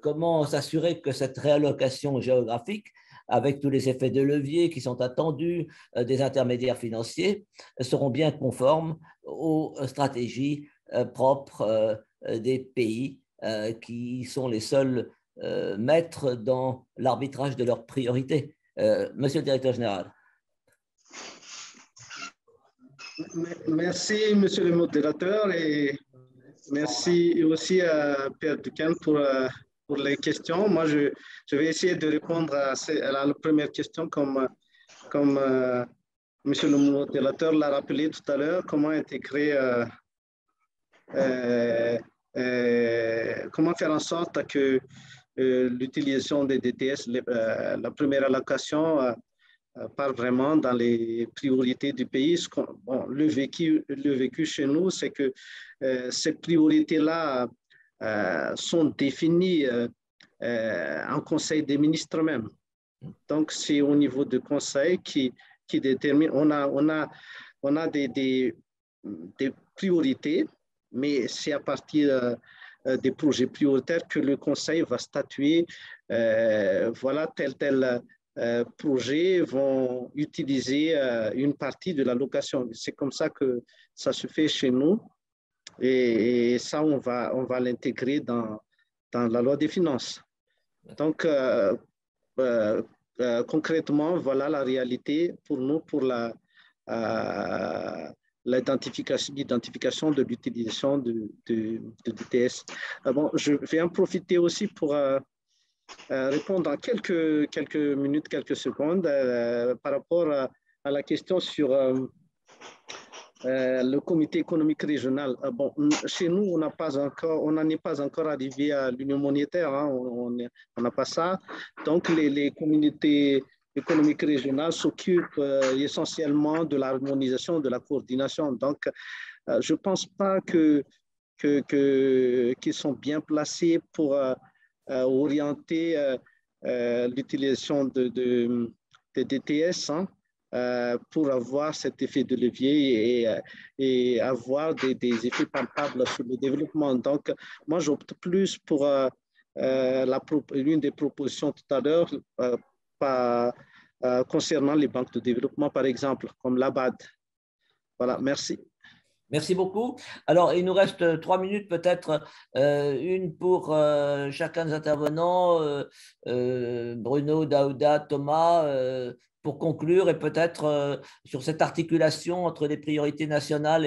comment s'assurer que cette réallocation géographique, avec tous les effets de levier qui sont attendus des intermédiaires financiers, seront bien conformes aux stratégies propres des pays qui sont les seuls maîtres dans l'arbitrage de leurs priorités. Monsieur le directeur général. Merci, monsieur le modérateur, et merci aussi à Pierre Duquesne pour les questions. Moi, je vais essayer de répondre à la première question comme monsieur le modérateur l'a rappelé tout à l'heure, comment intégrer, comment faire en sorte que l'utilisation des DTS, la première allocation, part vraiment dans les priorités du pays. Bon, le vécu chez nous, c'est que ces priorités-là sont définies en conseil des ministres même. Donc, c'est au niveau du conseil qui détermine. On a des priorités, mais c'est à partir des projets prioritaires que le conseil va statuer. Voilà, tel projets vont utiliser une partie de l'allocation. C'est comme ça que ça se fait chez nous, et ça, on va l'intégrer dans la loi des finances. Donc, concrètement, voilà la réalité pour nous, pour l'identification de l'utilisation de DTS. Bon, je vais en profiter aussi pour répondre en quelques minutes, quelques secondes par rapport à la question sur le comité économique régional. Bon, chez nous, on n'en est pas encore arrivé à l'union monétaire, hein, on n'a pas ça. Donc, les communautés économiques régionales s'occupent essentiellement de l'harmonisation, de la coordination. Donc, je ne pense pas qu'ils sont bien placés pour orienter l'utilisation de DTS, hein, pour avoir cet effet de levier et avoir des effets palpables sur le développement. Donc, moi, j'opte plus pour l'une des propositions tout à l'heure concernant les banques de développement, par exemple, comme l'ABAD. Voilà, merci. Merci beaucoup. Alors, il nous reste 3 minutes, peut-être une pour chacun des intervenants, Bruno, Daouda, Thomas, pour conclure, et peut-être sur cette articulation entre les priorités nationales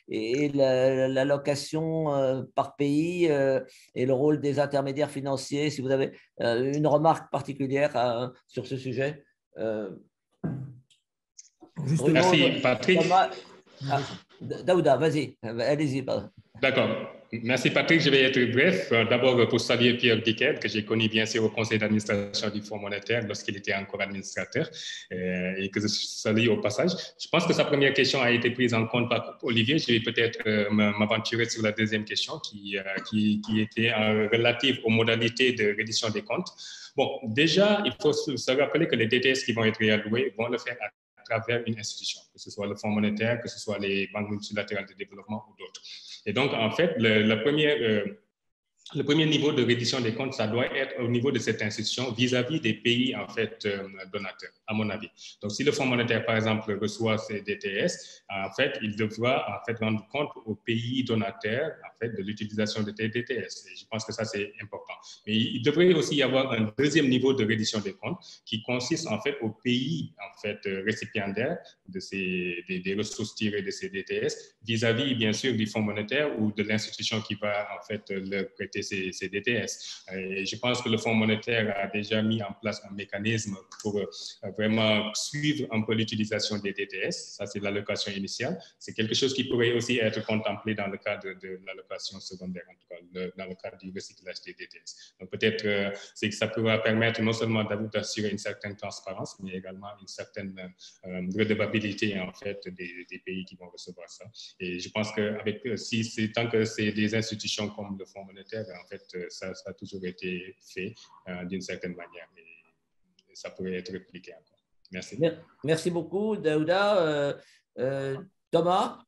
et l'allocation par pays et le rôle des intermédiaires financiers, si vous avez une remarque particulière sur ce sujet. Bruno, merci, Patrick. Thomas, Daouda, vas-y, allez-y. D'accord. Merci Patrick, je vais être bref. D'abord pour saluer Pierre Diquet, que j'ai connu bien sûr au conseil d'administration du Fonds monétaire lorsqu'il était encore administrateur et que je salue au passage. Je pense que sa première question a été prise en compte par Olivier. Je vais peut-être m'aventurer sur la deuxième question qui était relative aux modalités de reddition des comptes. Bon, déjà, il faut se rappeler que les DTS qui vont être réalloués vont le faire à travers une institution, que ce soit le Fonds monétaire, que ce soit les banques multilatérales de développement ou d'autres. Et donc, en fait, le premier niveau de reddition des comptes, ça doit être au niveau de cette institution vis-à-vis des pays, en fait, donateurs, à mon avis. Donc, si le Fonds monétaire, par exemple, reçoit ces DTS, en fait, il devra, en fait, rendre compte aux pays donataires, en fait, de l'utilisation de ces DTS. Et je pense que ça, c'est important. Mais il devrait aussi y avoir un deuxième niveau de reddition des comptes qui consiste, en fait, aux pays, en fait, récipiendaires des ressources tirées de ces DTS vis-à-vis, bien sûr, du Fonds monétaire ou de l'institution qui va, en fait, leur prêter ces DTS. Et je pense que le Fonds monétaire a déjà mis en place un mécanisme pour vraiment suivre un peu l'utilisation des DTS. Ça, c'est l'allocation initiale. C'est quelque chose qui pourrait aussi être contemplé dans le cadre de l'allocation secondaire, en tout cas, dans le cadre du recyclage des DTS. Donc, peut-être c'est que ça pourra permettre non seulement d'assurer une certaine transparence, mais également une certaine redevabilité, en fait, des pays qui vont recevoir ça. Et je pense que tant que c'est des institutions comme le Fonds monétaire, en fait, ça a toujours été fait d'une certaine manière et ça pourrait être répliqué encore. Merci. Merci beaucoup, Daouda. Thomas?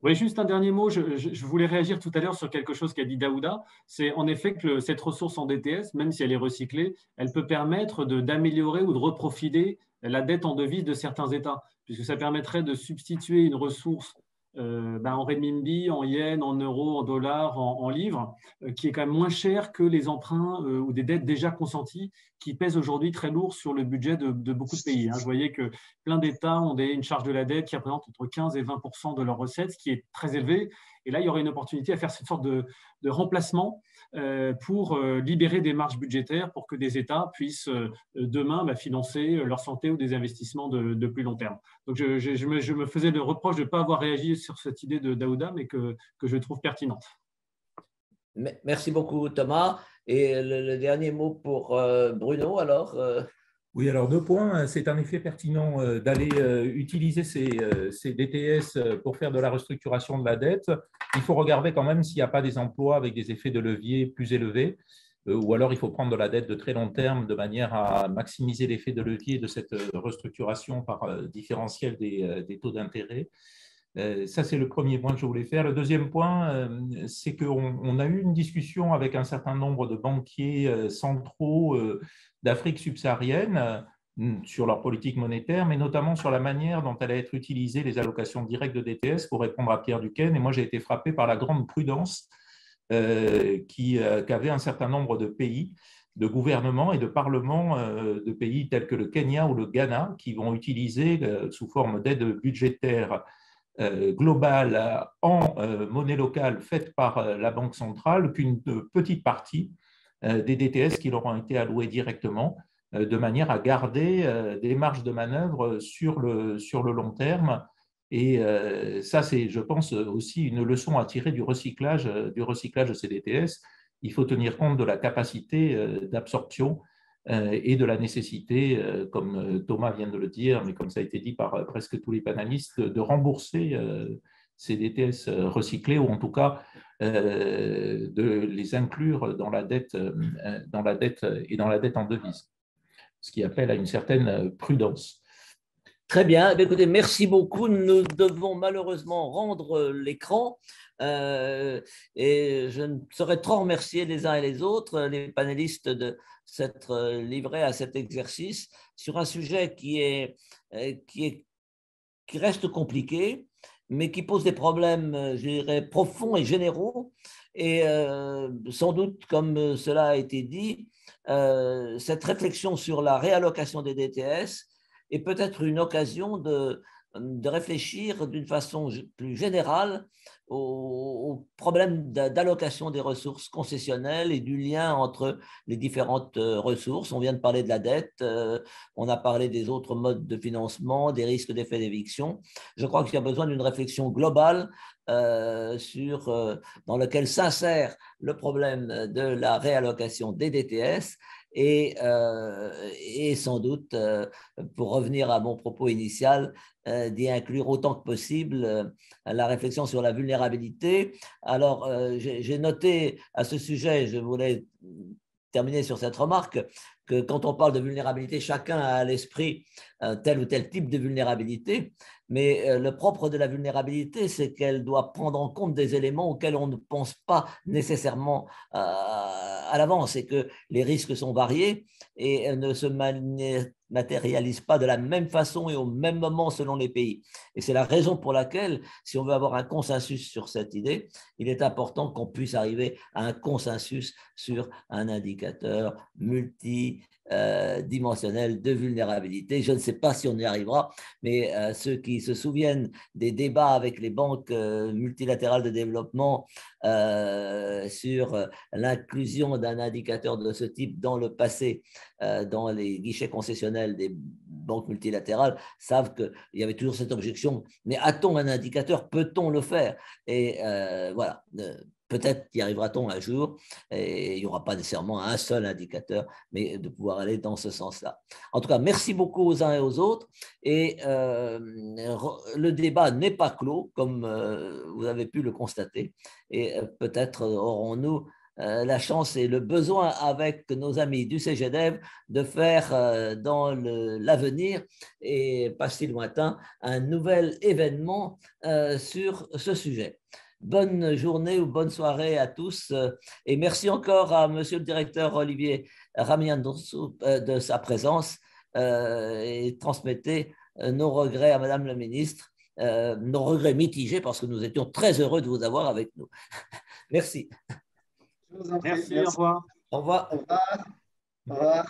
Oui, juste un dernier mot. Je voulais réagir tout à l'heure sur quelque chose qu'a dit Daouda. C'est en effet que cette ressource en DTS, même si elle est recyclée, elle peut permettre d'améliorer ou de reprofiler la dette en devise de certains États, puisque ça permettrait de substituer une ressource en renminbi, en yens, en euros, en dollars, en livres, qui est quand même moins cher que les emprunts ou des dettes déjà consenties qui pèsent aujourd'hui très lourd sur le budget de beaucoup de pays. Vous voyez que plein d'États ont une charge de la dette qui représente entre 15 et 20% de leurs recettes, ce qui est très élevé. Et là, il y aurait une opportunité à faire cette sorte de remplacement pour libérer des marges budgétaires pour que des États puissent demain financer leur santé ou des investissements de plus long terme. Donc, je me faisais le reproche de ne pas avoir réagi sur cette idée de Daouda, mais que je trouve pertinente. Merci beaucoup, Thomas. Et le dernier mot pour Bruno, alors Oui, alors 2 points. C'est en effet pertinent d'aller utiliser ces DTS pour faire de la restructuration de la dette. Il faut regarder quand même s'il n'y a pas des emplois avec des effets de levier plus élevés, ou alors il faut prendre de la dette de très long terme de manière à maximiser l'effet de levier de cette restructuration par différentiel des taux d'intérêt. Ça, c'est le premier point que je voulais faire. Le deuxième point, c'est qu'on a eu une discussion avec un certain nombre de banquiers centraux d'Afrique subsaharienne sur leur politique monétaire, mais notamment sur la manière dont allaient être utilisées les allocations directes de DTS pour répondre à Pierre Duquesne. Et moi, j'ai été frappé par la grande prudence qu'avaient un certain nombre de pays, de gouvernements et de parlements de pays tels que le Kenya ou le Ghana, qui vont utiliser sous forme d'aide budgétaire globale en monnaie locale faite par la Banque centrale qu'une petite partie des DTS qui leur ont été alloués directement, de manière à garder des marges de manœuvre sur le long terme. Et ça, c'est, je pense, aussi une leçon à tirer du recyclage de ces DTS. Il faut tenir compte de la capacité d'absorption et de la nécessité, comme Thomas vient de le dire, mais comme ça a été dit par presque tous les panélistes, de rembourser ces DTS recyclés, ou en tout cas de les inclure dans la dette et dans la dette en devise, ce qui appelle à une certaine prudence. Très bien. Écoutez, merci beaucoup. Nous devons malheureusement rendre l'écran et je ne saurais trop remercier les uns et les autres, les panélistes, de s'être livrés à cet exercice sur un sujet qui reste compliqué, mais qui pose des problèmes, je dirais, profonds et généraux. Et sans doute, comme cela a été dit, cette réflexion sur la réallocation des DTS est peut-être une occasion de réfléchir d'une façon plus générale au problème d'allocation des ressources concessionnelles et du lien entre les différentes ressources. On vient de parler de la dette, on a parlé des autres modes de financement, des risques d'effet d'éviction. Je crois qu'il y a besoin d'une réflexion globale dans lequel s'insère le problème de la réallocation des DTS et sans doute, pour revenir à mon propos initial, d'y inclure autant que possible la réflexion sur la vulnérabilité. Alors, j'ai noté à ce sujet, je voulais terminer sur cette remarque, que quand on parle de vulnérabilité, chacun a à l'esprit tel ou tel type de vulnérabilité, mais le propre de la vulnérabilité, c'est qu'elle doit prendre en compte des éléments auxquels on ne pense pas nécessairement à l'avance, et que les risques sont variés et ne se matérialisent pas de la même façon et au même moment selon les pays. Et c'est la raison pour laquelle, si on veut avoir un consensus sur cette idée, il est important qu'on puisse arriver à un consensus sur un indicateur multidimensionnel de vulnérabilité. Je ne sais pas si on y arrivera, mais ceux qui se souviennent des débats avec les banques multilatérales de développement sur l'inclusion d'un indicateur de ce type dans le passé, dans les guichets concessionnels des banques multilatérales, savent qu'il y avait toujours cette objection, mais a-t-on un indicateur, peut-on le faire? Et voilà, peut-être y arrivera-t-on un jour, et il n'y aura pas nécessairement un seul indicateur, mais de pouvoir aller dans ce sens-là. En tout cas, merci beaucoup aux uns et aux autres, et le débat n'est pas clos, comme vous avez pu le constater, et peut-être aurons-nous la chance et le besoin avec nos amis du CGDEV de faire dans l'avenir et pas si lointain un nouvel événement sur ce sujet. Bonne journée ou bonne soirée à tous et merci encore à monsieur le directeur Olivier Ramiandoursou de sa présence et transmettez nos regrets à madame la ministre, nos regrets mitigés parce que nous étions très heureux de vous avoir avec nous. Merci. Merci, au revoir. Au revoir. Au revoir. Au revoir.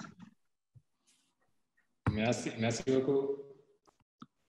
Merci beaucoup.